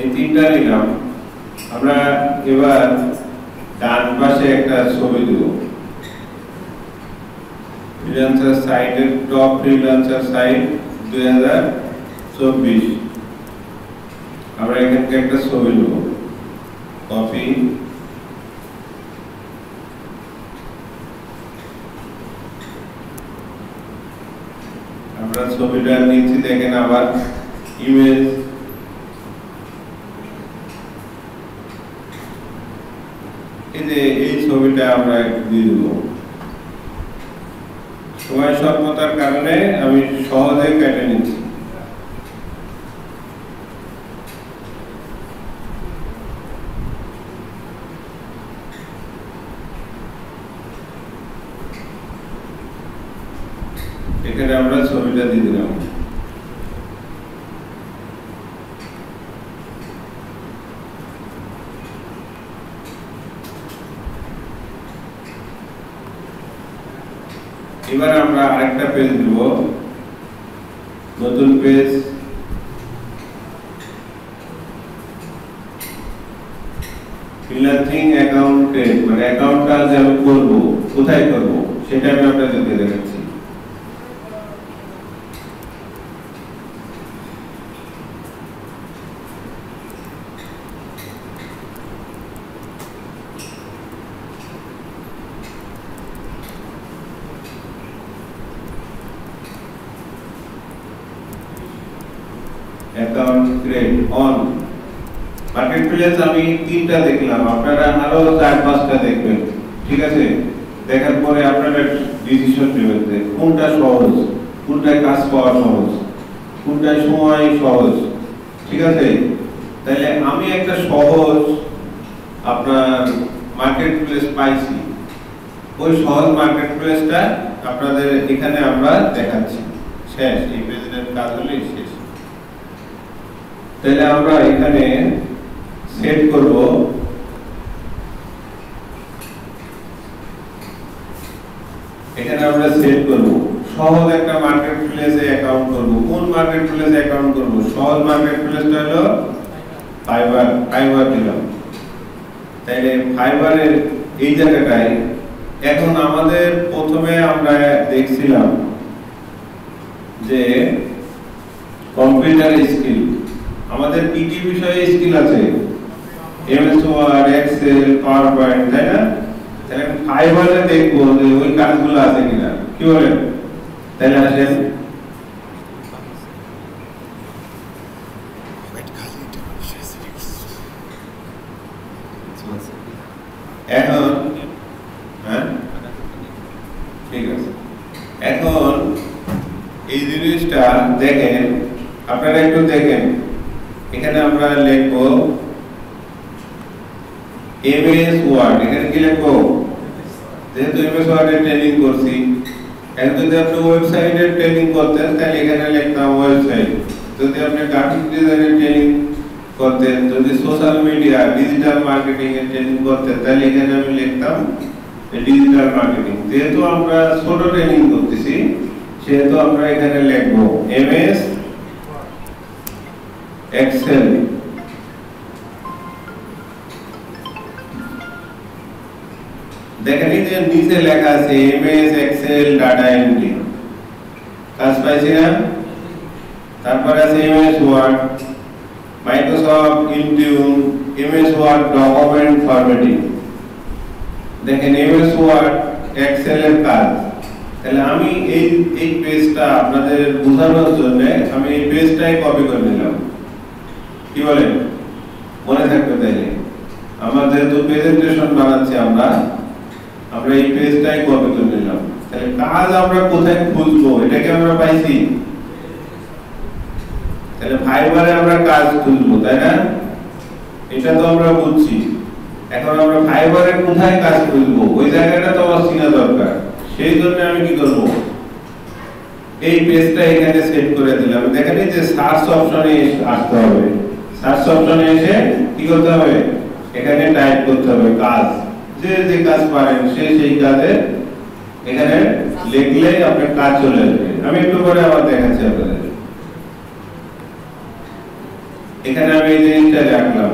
এই তিনটা নিলাম। আমরা এবার ডান পাশে একটা ছবি দেব, ফ্রিল্যান্সার সাইটের টপ ফ্রিল্যান্সার সাইট 2024। আমরা এখান থেকে একটা ছবি নেব, কপি, আমরা ছবিটা নিচ্ছি, দেখেন আবার ইমেজ, এই যে এই ছবিটা আমরা দিয়ে দেব। সময় স্বল্পতার কারণে আমি সহজে কেটে নিচ্ছি। এখানে আমরা ছবিটা দিয়ে দিলাম। এবার আমরা আরেকটা পেজ দিব, নতুন পেজ। ফ্রিল্যান্সিং অ্যাকাউন্ট ক্রিয়েট, মানে অ্যাকাউন্টটা যে আমি করব, কোথায় করব সেটা আমি আপনাদেরকে দেখাচ্ছি। অ্যাকাউন্ট ক্রিয়েট অন মার্কেটপ্লেস আমি 3টা দেখলাম, আপনারা আরো 4-5টা দেখবেন, ঠিক আছে? দেখার পরে আপনারা ডিসিশন নেবেন যে কোনটা সহজ, কোনটায় কাজ পাওয়া সহজ, কোনটায় সময় সহজ, ঠিক আছে? তাহলে আমি একটা সহজ আপনার মার্কেটপ্লেস পাইছি, ওই সহজ মার্কেটপ্লেসটা আপনাদের এখানে আমরা দেখাচ্ছি। শেষ, এই পেজের কাজ হলে শেষ। তাহলে আমরা এখানে সেট করব, এখানে আমরা সেট করব সহজ একটা মার্কেটপ্লেসে অ্যাকাউন্ট করব। কোন মার্কেটপ্লেসে অ্যাকাউন্ট করব? সহজ মার্কেটপ্লেসটা হলো ফাইবার দিলাম। তাইলে ফাইবারের এই জায়গাটায় এখন আমাদের প্রথমে আমরা দেখছিলাম যে কম্পিউটার স্কিল, আমাদের কি কি বিষয়ে স্কিল আছে? এমএস ওয়ার্ড, এক্সেল, পাওয়ারপয়েন্ট, তাই না? তাহলে ফাইবারে দেখবো যে ওই কাজগুলো আছে কিনা, কি বলেন? তাহলে আসেন এখন, হ্যাঁ ঠিক আছে, এখন এই জিনিসটা দেখেন, আপনারা একটু দেখেন, এখানে আমরা লিখবো এমএস ওয়ার্ড। এখানে কি লিখবো? যেহেতু এমএস ওয়ার্ডের ট্রেনিং করছি, এখন যদি আপনি ওয়েবসাইটের ট্রেনিং করতেন তাহলে এখানে লিখতাম ওয়েবসাইট। যদি আপনি গ্রাফিক ডিজাইনের ট্রেনিং করতেন, যদি সোশ্যাল মিডিয়া ডিজিটাল মার্কেটিং এর ট্রেনিং করতেন তাহলে এখানে আমি লিখতাম ডিজিটাল মার্কেটিং। যেহেতু আমরা ছোট ট্রেনিং করতেছি সেহেতু আমরা এখানে লিখবো এমএস এক্সেল। দেখেন এই যে নিচে লেখা আছে এমএস এক্সেল ডাটা এন্ট্রি, কাজ পাইছি না? তারপরে আছে MS word, Microsoft Intune, MS word document formatting. দেখেন এমএস ওয়ার্ড এক্সেল এর কাজ। তাহলে আমি এই পেজটা আপনাদের বোঝানোর জন্য আমি এই পেজটাই কপি করে নিলাম, কি বলেন? মনে থাকবে তাইলে আমার যেহেতু প্রেজেন্টেশন বানাচ্ছি আমরা এই পেজটাই কপি করে নিলাম। তাহলে কাজ আমরা কোথায় খুঁজবো এটাকে আমরা পাইছি, তাহলে ফাইবারে আমরা কাজ খুঁজবো, তাই না? এটা তো আমরা বুঝছি। এখন আমরা ফাইবারে কোথায় কাজ খুঁজবো ওই জায়গাটা তো আমার চেনা দরকার। সেই জন্য আমি কি করব, এই পেজটা এখানে সেট করে দিলাম। দেখেন এই যে সার্চ অপশনে আসতে হবে, সার্চ অপশনে এসে কি করতে হবে? এখানে টাইপ করতে হবে কাজ, যে কাজ পারেন সেই কাজে এখানে লিখলে আপনার কাজ চলে আসবে। আমি একটু পরে আবার দেখাচ্ছি আপনাদের। এখানে আমি এই জিনিসটা রাখলাম,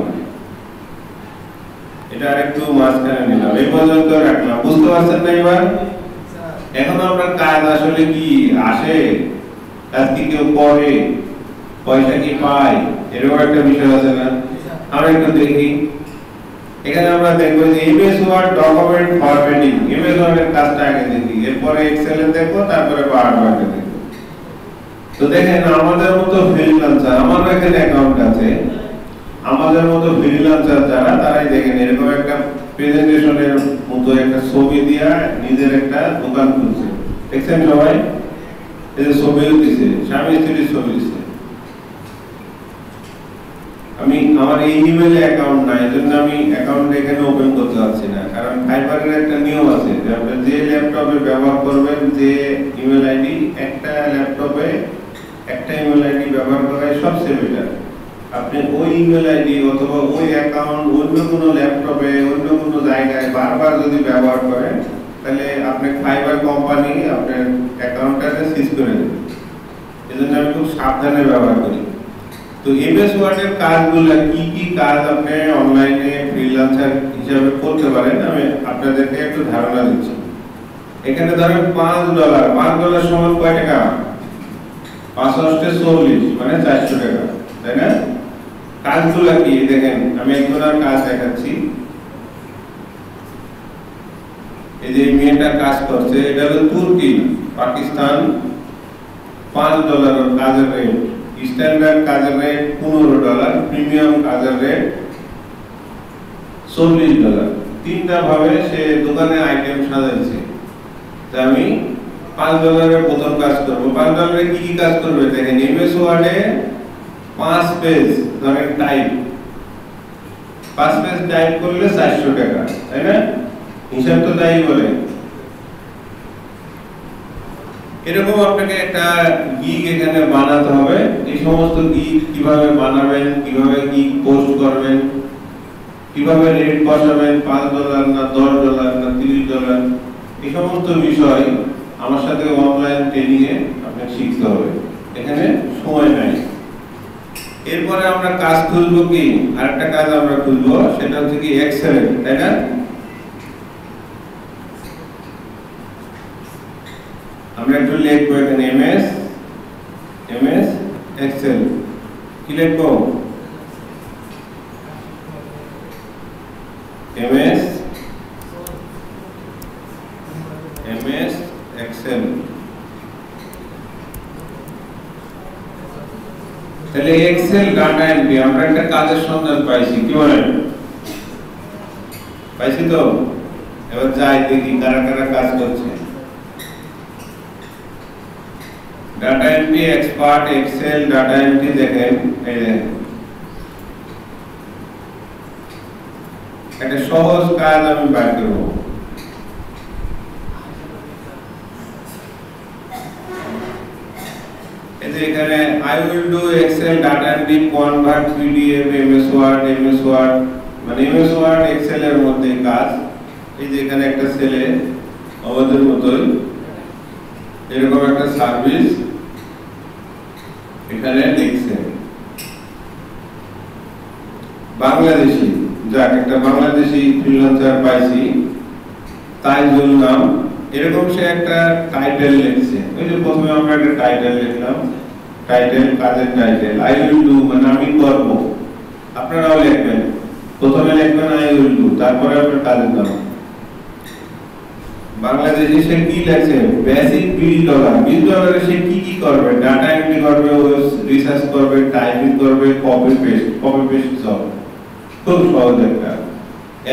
এটা আরেকটু মাঝখানে নিলাম, এই পর্যন্ত রাখলাম। বুঝতে পারছেন না এবার? এখন আমরা কাজ আসলে কি আসে, কাজ কি কেউ করে, পয়সা কি পায়, এরকম একটা বিষয় আছে না? আমরা একটু দেখি। এখানে আমরা দেখবো যে MS word document formatting, MS ওয়ার্ডের কাজটা আগে দেখি, এরপরে এক্সেল এ দেখবো, তারপরে পাওয়ারপয়েন্টে দেখবো। তো দেখেন আমাদের মতো ফ্রিল্যান্সার, আমার এখানে অ্যাকাউন্ট আছে, আমাদের মতো ফ্রিল্যান্সার যারা, তারাই দেখেন এরকম একটা প্রেজেন্টেশনের মতো একটা ছবি দিয়া নিজের একটা দোকান খুলছে। দেখছেন সবাই? এই যে ছবিও দিছে, স্বামী স্ত্রীর ছবি দিছে। আমি আমার এই ইমেলে অ্যাকাউন্ট নাই, এজন্য আমি অ্যাকাউন্ট এখানে ওপেন করতে পারছি না, কারণ ফাইবারের একটা নিয়ম আছে যে আপনি যে ল্যাপটপে ব্যবহার করবেন, যে ইমেল আইডি, একটা ল্যাপটপে একটা ইমেল আইডি ব্যবহার করাই সবচেয়ে বেটার। আপনি ওই ইমেল আইডি অথবা ওই অ্যাকাউন্ট অন্য কোনো ল্যাপটপে অন্য কোনো জায়গায় বারবার যদি ব্যবহার করেন, তাহলে আপনি ফাইবার কোম্পানি আপনার অ্যাকাউন্টটাকে সিজ করে দেবে। এজন্য আমি খুব সাবধানে ব্যবহার করি। তো এমএস ওয়ার্ডের কাজগুলো কি কি কাজ আপনি অনলাইনে ফ্রিল্যান্সার হিসাবে করতে পারেন, আমি আপনাদেরকে একটু ধারণা দিচ্ছি। এখানে ধরেন $5, $5 সমান কয় টাকা? 5 × 40 মানে 400 টাকা, তাই না? কাজগুলো কি দেখেন, আমি একজনের কাজ দেখাচ্ছি। এই যে মেয়েটা কাজ করছে, এটা হলো তুর্কি, পাকিস্তান। $5 কাজের রেট, স্ট্যান্ডার্ড কাজের রেট $15, প্রিমিয়াম কাজের রেট $40। তিনটা ভাবে সে দোকানে আইটেম সাজাইছে। তা আমি $5 প্রথম কাজ করব। $5 কি কি কাজ করবে দেখেন, এমএস ওয়ার্ডে 5 পেজ ধরেন টাইপ, 5 পেজ টাইপ করলে 400 টাকা, তাই না? হিসাব তো তাই বলে। এরকম আপনাকে একটা গিগ এখানে বানাতে হবে। এই সমস্ত গিগ কিভাবে বানাবেন, কিভাবে গিগ পোস্ট করবেন, কিভাবে রেট বসাবেন, $5 না $10 না $30, এই সমস্ত বিষয় আমার সাথে অনলাইন ট্রেনিং এ আপনাকে শিখতে হবে। এখানে সময় নাই। এরপরে আমরা কাজ খুঁজবো কি, আরেকটা কাজ আমরা খুঁজবো, সেটা হচ্ছে কি এক্সেল, তাই না? আমরা একটু লিখবো এখানে এমএস এক্সেল। কি লিখবো? MS Excel. তাহলে এক্সেল ডাটা এন্ট্রি আমরা একটা কাজের সন্ধান পাইছি, কি বলেন? পাইছি তো? এবার যাই দেখি কারা কারা কাজ করছে। Data entry expert, Excel data entry. দেখেন এই দেখেন, একটা সহজ কাজ আমি বের করব। এই যে এখানে I will do Excel data entry convert PDF MS Word মানে MS Word Excel এর মধ্যে কাজ। এই যে এখানে একটা ছেলে আমাদের মতোই এরকম একটা সার্ভিস এখানে লিখছে, বাংলাদেশি, যাক একটা বাংলাদেশি ফ্রিল্যান্সার পাইছি, তাইজুল নাম। এরকম সে একটা টাইটেল লিখছে। ওই যে প্রথমে আমরা একটা টাইটেল লিখলাম, টাইটেল কাজের টাইটেল I will do মানে আমি করব। আপনারাও লিখবেন, প্রথমে লিখবেন I will do, তারপরে আপনার কাজের নাম। বাংলাদেশি সে কি লিখছে, বেসিক $20 সে কি কি করবে, ডাটা এন্ট্রি করবে, রিসার্চ করবে, টাইপিং করবে, কপি পেস্ট সব। খুব সহজ একটা,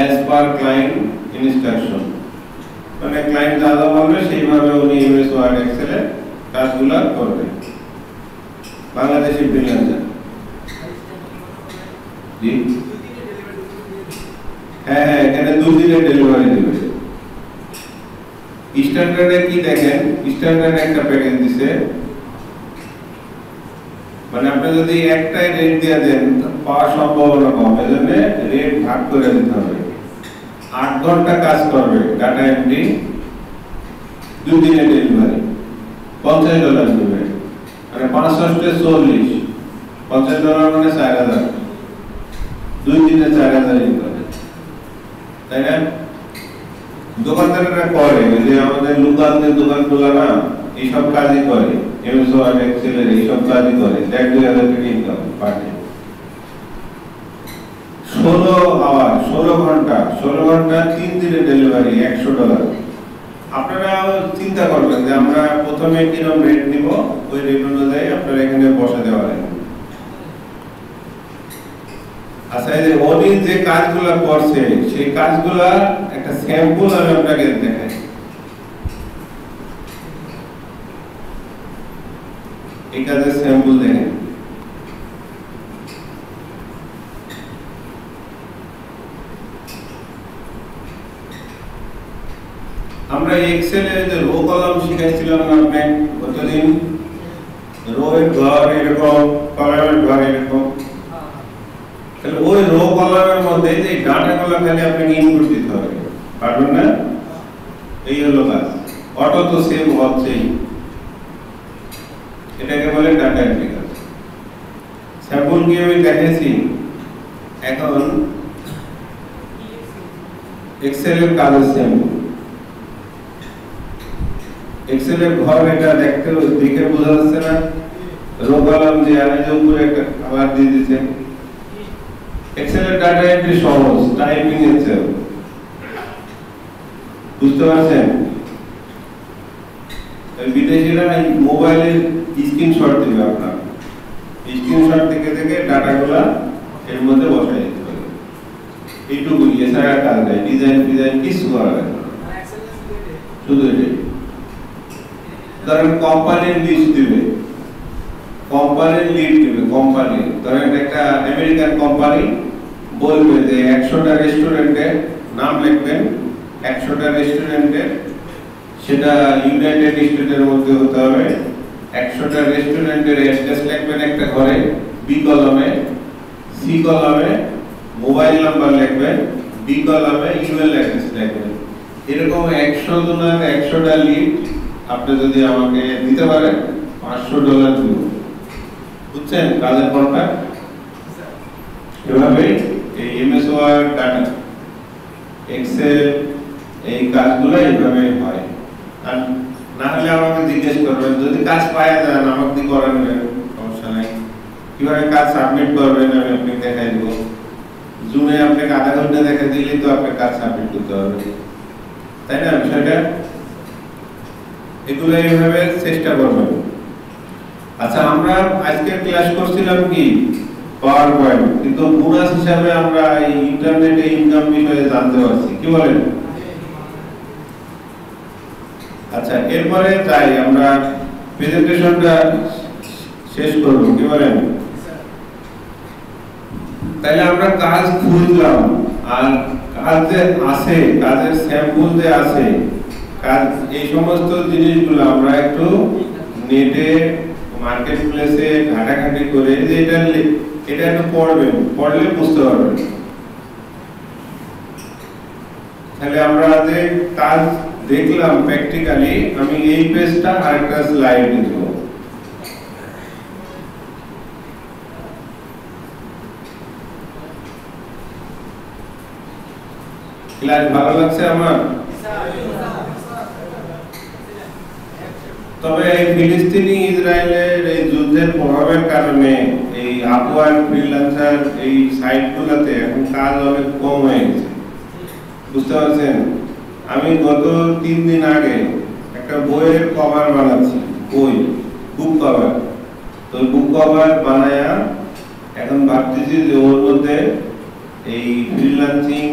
as per client instruction, মানে ক্লায়েন্ট যা যা বলবে সেইভাবে উনি এমএস ওয়ার্ড এক্সেল এর কাজগুলো করবে। বাংলাদেশি ফ্রিল্যান্সার। জি হ্যাঁ, এখানে 2 দিনে ডেলিভারি দেবে। স্ট্যান্ডার্ডে কি দেখেন, স্ট্যান্ডার্ড একটা প্যাকেজ দিছে, মানে আপনি যদি একটাই রেট দিয়ে দেন পাওয়ার সম্ভাবনা কম, এজন্য রেট ভাগ করে দিতে হবে। 8 ঘন্টা কাজ করবে ডাটা এন্ট্রি, 2 দিনে ডেলিভারি, $50 দেবে, মানে 5 × 40, $50 মানে 4000, 2 দিনে 4000 ইনকাম, তাই না? দোকানদাররা করে, যে আমাদের লোকালদের দোকানগুলো না এইসব কাজই করে, এমএস ওয়ার্ড এক্সেল এর এইসব কাজই করে, 1-2000 টাকা ইনকাম পার ডে। 16 ঘন্টা 3 দিনে ডেলিভারি, $100, আপনারা চিন্তা করবেন যে আমরা প্রথমে কিরকম রেট নিব, ওই রেট অনুযায়ী আপনারা এখানে বসাতে পারেন। আচ্ছা, এই যে উনি যে কাজগুলো করছে সেই কাজগুলা একটা স্যাম্পল আমি আপনাকে দেখাই। এই কাজের স্যাম্পল দেখেন। আমরা এক্সেলে যে রো কলাম শিখাইছিলাম না আপনি কতদিন, রো এর ঘর এরকম, কলামের ঘর এরকম, তাহলে ওই রো কলামের মধ্যে যে ডাটাগুলো খালি আপনাকে ইনপুট দিতে হবে, পারবেন না? এই হলো কাজ। অটো তো সেভ হচ্ছেই, এটাকে বলে ডাটা এন্ট্রি কাজ। স্যাম্পল কি আমি দেখাইছি। এখন এক্সেল এর কাজের স্যাম্পল। এক্সেল এর ঘর এটা দেখতে দেখে বোঝা যাচ্ছে না? রো কলাম যে আমি যে উপরে একটা কালার দিয়ে দিয়েছেন। এক্সেল এর ডাটা এন্ট্রি সহজ, টাইপিং এর চেয়ে। বুঝতে পারছেন? বিদেশিরা মোবাইলের স্ক্রিনশট দিবে আপনার, স্ক্রিনশট থেকে থেকে ডাটাগুলা এর মধ্যে বসাই দিতে হবে। এইটুকুই, এছাড়া কাজ নেই, ডিজাইন কিছু করা যায় না, শুধু এটাই। ধরেন কোম্পানির লিস্ট দিবে, কোম্পানির লিড দিবে, কোম্পানি ধরেন একটা আমেরিকান কোম্পানি বলবে যে 100টা রেস্টুরেন্টের নাম লিখবেন, 100টা রেস্টুরেন্টের, সেটা ইউনাইটেড স্টেটের মধ্যে হতে হবে। 100টা রেস্টুরেন্টের অ্যাড্রেস লিখবেন একটা ঘরে, বি কলামে, সি কলামে মোবাইল নাম্বার লিখবেন, ডি কলামে ইমেল অ্যাড্রেস লিখবেন। এরকম 100 জনের 100টা লিড আপনি যদি আমাকে দিতে পারেন, $500 দিব। বুঝছেন কাজের পরটা? এভাবে এই এমএস ওয়ার্ড, ডাটা, এক্সেল, এই কাজগুলো এইভাবে হয়। আর না হলে আমাকে জিজ্ঞেস করবেন, যদি কাজ পাওয়া যায় আমাকে দিয়ে করান, সমস্যা নাই। কিভাবে কাজ সাবমিট করবেন আমি আপনাকে দেখাই দেবো। জুমে আপনাকে আধা ঘন্টা দেখা দিলে তো আপনি কাজ সাবমিট করতে পারবেন, তাই না? বিষয়টা এগুলো এইভাবে চেষ্টা করবেন। আচ্ছা, আমরা আজকে ক্লাস করছিলাম কি পাওয়ার পয়েন্ট, কিন্তু বোনাস হিসাবে আমরা এই ইন্টারনেটে ইনকাম বিষয়ে জানতে পারছি, কি বলেন? আচ্ছা, এরপরে যাই আমরা প্রেজেন্টেশনটা শেষ করব, কি বলেন? তাহলে আমরা কাজ খুঁজলাম, আর কাজ যে আছে, কাজের স্যাম্পল যে আছে, কাজ এই সমস্ত জিনিসগুলো আমরা একটু নেটে, মার্কেট প্লেসে ঘাটাঘাটি করে যে এটা একটু পড়বেন, পড়লে বুঝতে পারবেন। তাহলে আমরা যে কাজ দেখলাম প্র্যাকটিক্যালি, আমি এই পেজটা আরেকটা স্লাইড দিব। ক্লাস ভালো লাগছে আমার? তবে এই ফিলিস্তিনি ইসরায়েলের এই যুদ্ধের প্রভাবের কারণে এই আপওয়ার্ক, ফ্রিল্যান্সার এই সাইটগুলোতে এখন কাজ অনেক কম হয়ে গেছে, বুঝতে পারছেন? আমি গত 3 দিন আগে একটা বইয়ের কভার বানাচ্ছি, বুক কভার। তো বুক কভার বানায়া এখন ভাবতেছি যে ওর মধ্যে এই ফ্রিল্যান্সিং,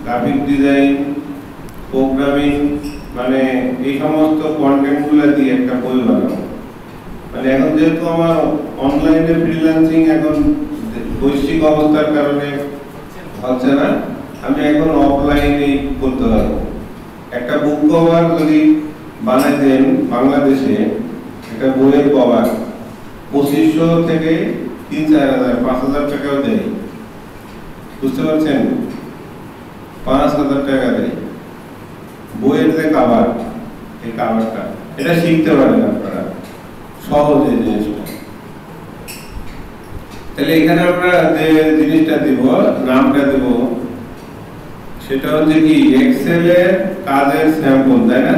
গ্রাফিক ডিজাইন, প্রোগ্রামিং, মানে এই সমস্ত কন্টেন্টগুলো দিয়ে একটা বই বানাবো। মানে এখন যেহেতু আমার অনলাইনে ফ্রিল্যান্সিং এখন বৈশ্বিক অবস্থার কারণে হচ্ছে না, আমি এখন অফলাইনেই করতে পারবো। একটা বুক কভার যদি বানাই দেন বাংলাদেশে, একটা বইয়ের কভার 2500 থেকে 3-4 হাজার, 5,000 টাকাও দেয়, বুঝতে পারছেন? 5,000 টাকা দেয় বইয়ের যে কাভার, এই কাভারটা, এটা শিখতে পারেন আপনারা সহজে জিনিসটা। তাহলে এখানে আমরা যে জিনিসটা দিব, নামটা দেব, সেটা হচ্ছে কি এক্সেল এর কাজের স্যাম্পল, তাই না?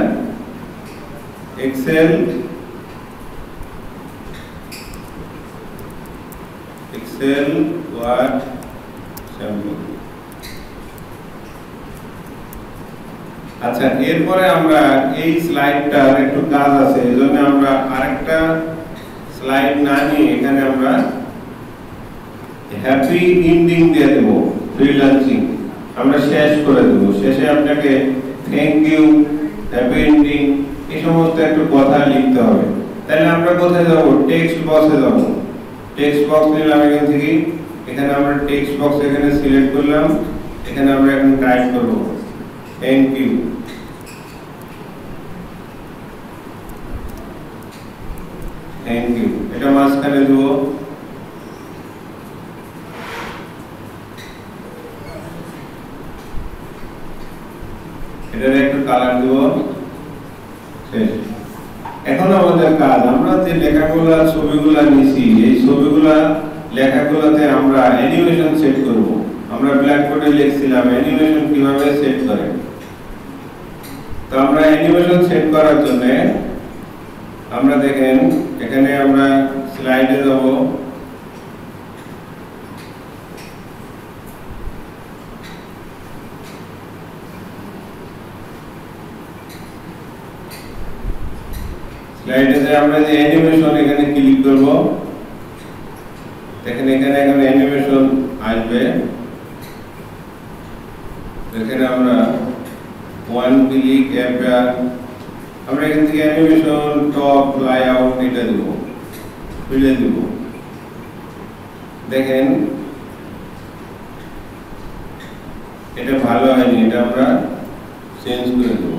Excel Word sample. আচ্ছা, এরপরে আমরা এই স্লাইডটার একটু কাজ আছে, এজন্য আমরা আরেকটা স্লাইড না নিয়ে এখানে আমরা হ্যাপি এন্ডিং দিয়ে দেব। ফ্রিল্যান্সিং আমরা শেষ করে দেব, শেষে আপনাকে থ্যাংক ইউ, হ্যাপি এন্ডিং এই সমস্ত একটু কথা লিখতে হবে। তাহলে আমরা কোথায় যাব? টেক্সট বক্সে যাব। টেক্সট বক্স নিলাম এখান থেকে, এখানে আমরা টেক্সট বক্স এখানে সিলেক্ট করলাম, এখানে আমরা এখন টাইপ করব থ্যাংক ইউ। থ্যাংক ইউ এটা মাঝখানে দেব। এটার একটু কালার দেব। শেষ। এখন আমাদের কাজ, আমরা যে লেখাগুলা ছবিগুলা নিছি, এই ছবিগুলা লেখাগুলোতে আমরা অ্যানিমেশন সেট করব। আমরা ব্ল্যাকবোর্ডে লিখছিলাম অ্যানিমেশন কিভাবে সেট করে। তো আমরা অ্যানিমেশন সেট করার জন্য আমরা দেখেন এখানে আমরা স্লাইডে যাব। স্লাইডে আমরা যে অ্যানিমেশন এখানে ক্লিক করব, দেখেন এখানে এখন অ্যানিমেশন আসবে। এখানে আমরা ওয়ান ক্লিক অ্যাপিয়ার, আমরা এখান থেকে অ্যানিমেশন টপ লেআউট এটা দেব, খুলে দেব। দেখেন এটা ভালো হয়নি, এটা আমরা চেঞ্জ করে দেব।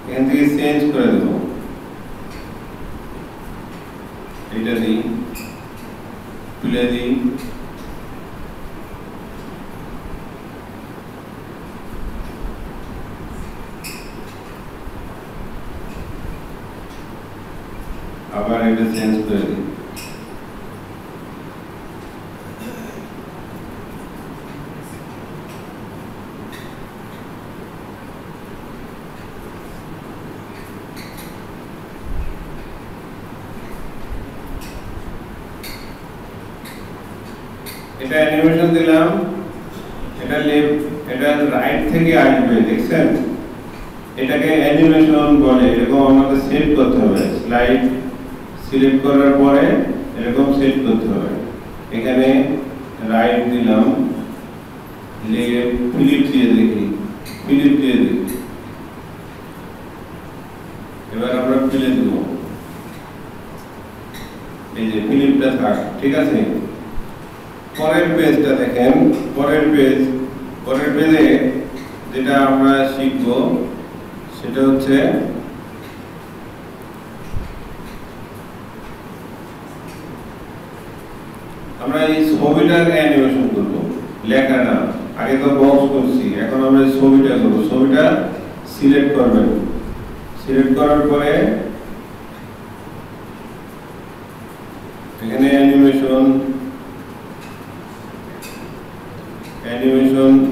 এখান থেকে চেঞ্জ করে দেব, এটা দিই, তুলে দিই। আবার এটা চেঞ্জ করে দিই। এটা অ্যানিমেশন দিলাম, এটা লেফট, এটা রাইট থেকে আসবে, দেখছেন? এটাকে অ্যানিমেশন বলে। এরকম আমাদের সেট করতে হবে, স্লাইড সিলেক্ট করার পরে এরকম সেট করতে হবে। এখানে রাইট দিলাম, লেফট, ফিলিপ দিয়ে দেখি, ফিলিপ দিয়ে দেখি। এবার আমরা ফিলে দেব, এই যে ফিলিপটা থাক, ঠিক আছে? পরের পেজটা দেখেন, পরের পেজে যেটা আমরা শিখব সেটা হচ্ছে আমরা এই ছবিটার অ্যানিমেশন করব, লেখা না। আগে তো বক্স করছি, এখন আমরা ছবিটা করব। ছবিটা সিলেক্ট করবেন, সিলেক্ট করার পরে এখানে অ্যানিমেশন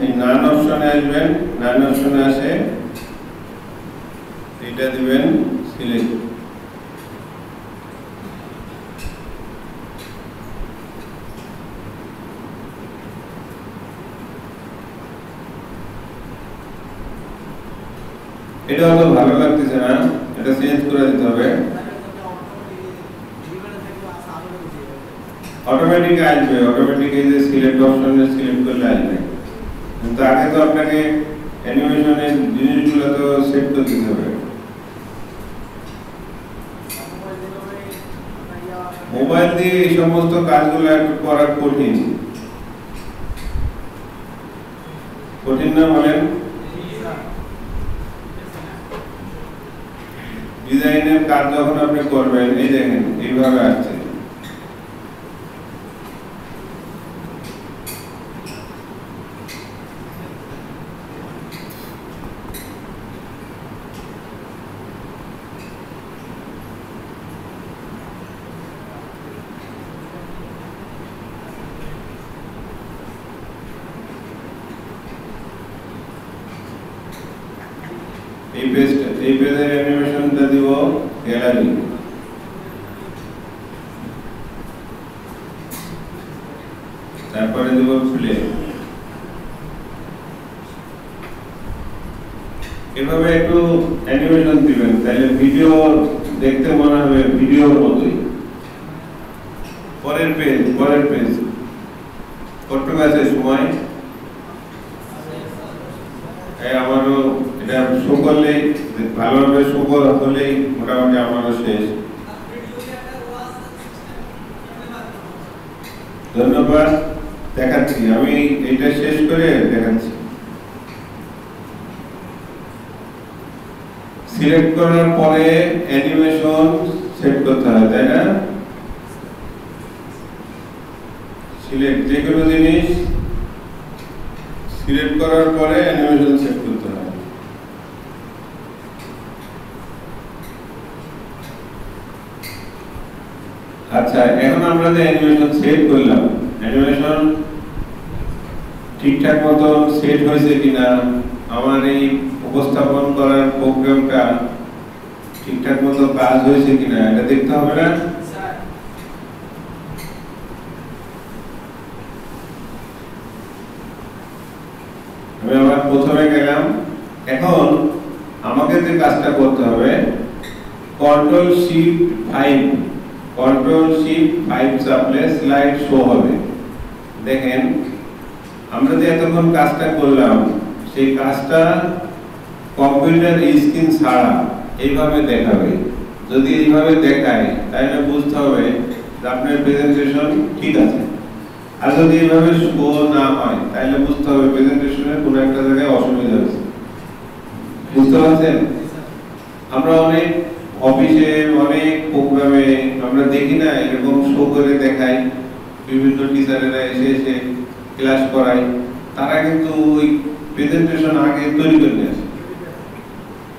এই নান অপশনে আসবেন, নান অপশনে আসে এটা দিবেন সিলেক্ট। এটা হয়তো ভালো লাগতেছে না, এটা চেঞ্জ করে দিতে হবে। অটোমেটিক আসবে, অটোমেটিক এই যে সিলেক্ট অপশনে সিলেক্ট করলে আসবে। কিন্তু আগে তো আপনাকে অ্যানিমেশনের জিনিসগুলো তো সেট করতে হবে। মোবাইল দিয়ে এই সমস্ত কাজগুলো একটু করা কঠিন, কঠিন না বলেন? ডিজাইনের কাজ যখন আপনি করবেন, এই দেখেন এইভাবে আসছে। এই পেজের অ্যানিমেশনটা দিব গ্যালারি। তারপরে দেব প্লে। এভাবে একটু অ্যানিমেশন দিবেন, তাহলে ভিডিও দেখতে মনে হবে ভিডিওর মতোই। পরের পেজ কতটুকু আছে সময়? আমারও এটা শো করলে ভালোভাবে শো হলেই মোটামুটি আমারও শেষ। ধন্যবাদ, দেখাচ্ছি আমি এটা শেষ করে দেখাচ্ছি। সিলেক্ট করার পরে অ্যানিমেশন সেট করতে হয়, তাই না? সিলেক্ট যে কোনো জিনিস সিলেক্ট করার পরে অ্যানিমেশন সেট করতে হয়। আচ্ছা, এখন আমরা যে অ্যানিমেশন সেট করলাম, অ্যানিমেশন ঠিকঠাক মতো সেট হয়েছে কিনা, আমার এই উপস্থাপন করার প্রোগ্রামটা ঠিকঠাক মতো কাজ হয়েছে কিনা এটা দেখতে হবে না? আমি আবার প্রথমে গেলাম। এখন আমাকে যে কাজটা করতে হবে, কন্ট্রোল শিফট 5 চাপলে স্লাইড শো হবে। দেখেন আমরা যে এতক্ষণ কাজটা করলাম, সেই কাজটা কম্পিউটার স্ক্রিন ছাড়া এইভাবে দেখাবে। যদি এইভাবে দেখায় তাহলে বুঝতে হবে যে আপনার প্রেজেন্টেশন ঠিক আছে। আর যদি এইভাবে শো না হয় তাহলে বুঝতে হবে প্রেজেন্টেশনের কোনো একটা জায়গায় অসুবিধা হয়েছে। বুঝতে পারছেন? আমরা অনেক অফিসে অনেক প্রোগ্রামে আমরা দেখি না এরকম শো করে দেখায়, বিভিন্ন টিচারেরা এসে ক্লাস করায়, তারা কিন্তু ওই প্রেজেন্টেশন আগে তৈরি করে নিয়ে আসে।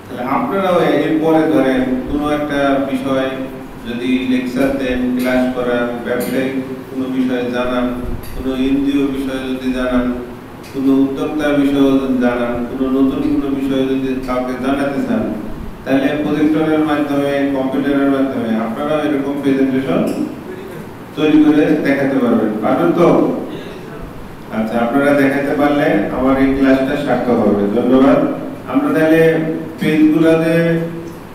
তাহলে আপনারাও এরপরে ধরেন কোনো একটা বিষয় যদি লেকচার দেন, ক্লাস করান, ব্যবসায়িক কোনো বিষয় জানান, কোনো এনজিও বিষয় যদি জানান, কোনো উদ্যোক্তার বিষয় জানান, কোনো নতুন কোনো বিষয় যদি কাউকে জানাতে চান, তাহলে প্রজেক্টরের মাধ্যমে, কম্পিউটারের মাধ্যমে আপনারাও এরকম প্রেজেন্টেশন তৈরি করে দেখাতে পারবেন। পারবেন তো? আচ্ছা, আপনারা দেখাতে পারলে আমার এই ক্লাসটা সার্থক হবে। ধন্যবাদ। আমরা তাহলে পেজগুলোতে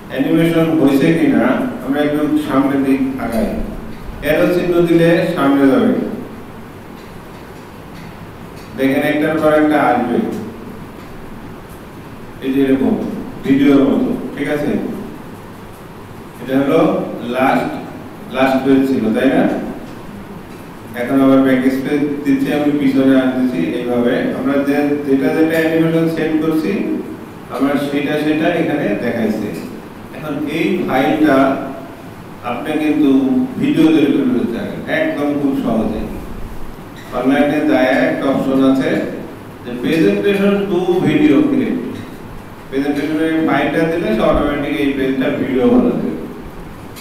অ্যানিমেশন হয়েছে কিনা আমরা একটু সামনের দিক আগাই। এরো চিহ্ন দিলে সামনে যাবে। দেখেন একটার পর একটা আসবে, এই যে এরকম ভিডিওর মতো, ঠিক আছে? এটা হলো লাস্ট পেজ ছিল, তাই না? এখন আবার ব্যাক স্পেস দিচ্ছি, আমি পিছনে আনতেছি। এইভাবে আমরা যেটা অ্যানিমেশন সেট করছি আমরা সেটা এখানে দেখাইছে। এখন এই ফাইলটা আপনি কিন্তু ভিডিও তৈরি করে ফেলতে পারেন একদম খুব সহজে। অনলাইনে যায় একটা অপশন আছে যে প্রেজেন্টেশন টু ভিডিও ক্রিয়েট। প্রেজেন্টেশনের ফাইলটা দিলে সে অটোমেটিক এই পেজটা ভিডিও বানাবে দেবে।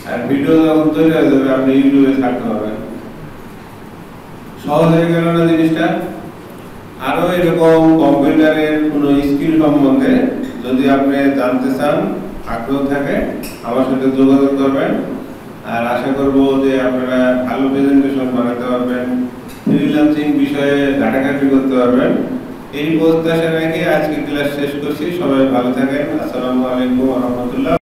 আর ভিডিও যখন তৈরি হয়ে যাবে আপনি ইউটিউবে ছাড়তে পারবেন। সহজ হয়ে গেল না জিনিসটা? আরো এরকম কম্পিউটারের কোনো স্কিল সম্বন্ধে যদি আপনি জানতে চান, আগ্রহ থাকে, আমার সাথে যোগাযোগ করবেন। আর আশা করব যে আপনারা ভালো প্রেজেন্টেশন বানাতে পারবেন, ফ্রিল্যান্সিং বিষয়ে ঘাটাঘাটি করতে পারবেন। এই প্রত্যাশা রেখে আজকে ক্লাস শেষ করছি। সবাই ভালো থাকেন। আসসালামু আলাইকুম ওয়া রাহমাতুল্লাহ।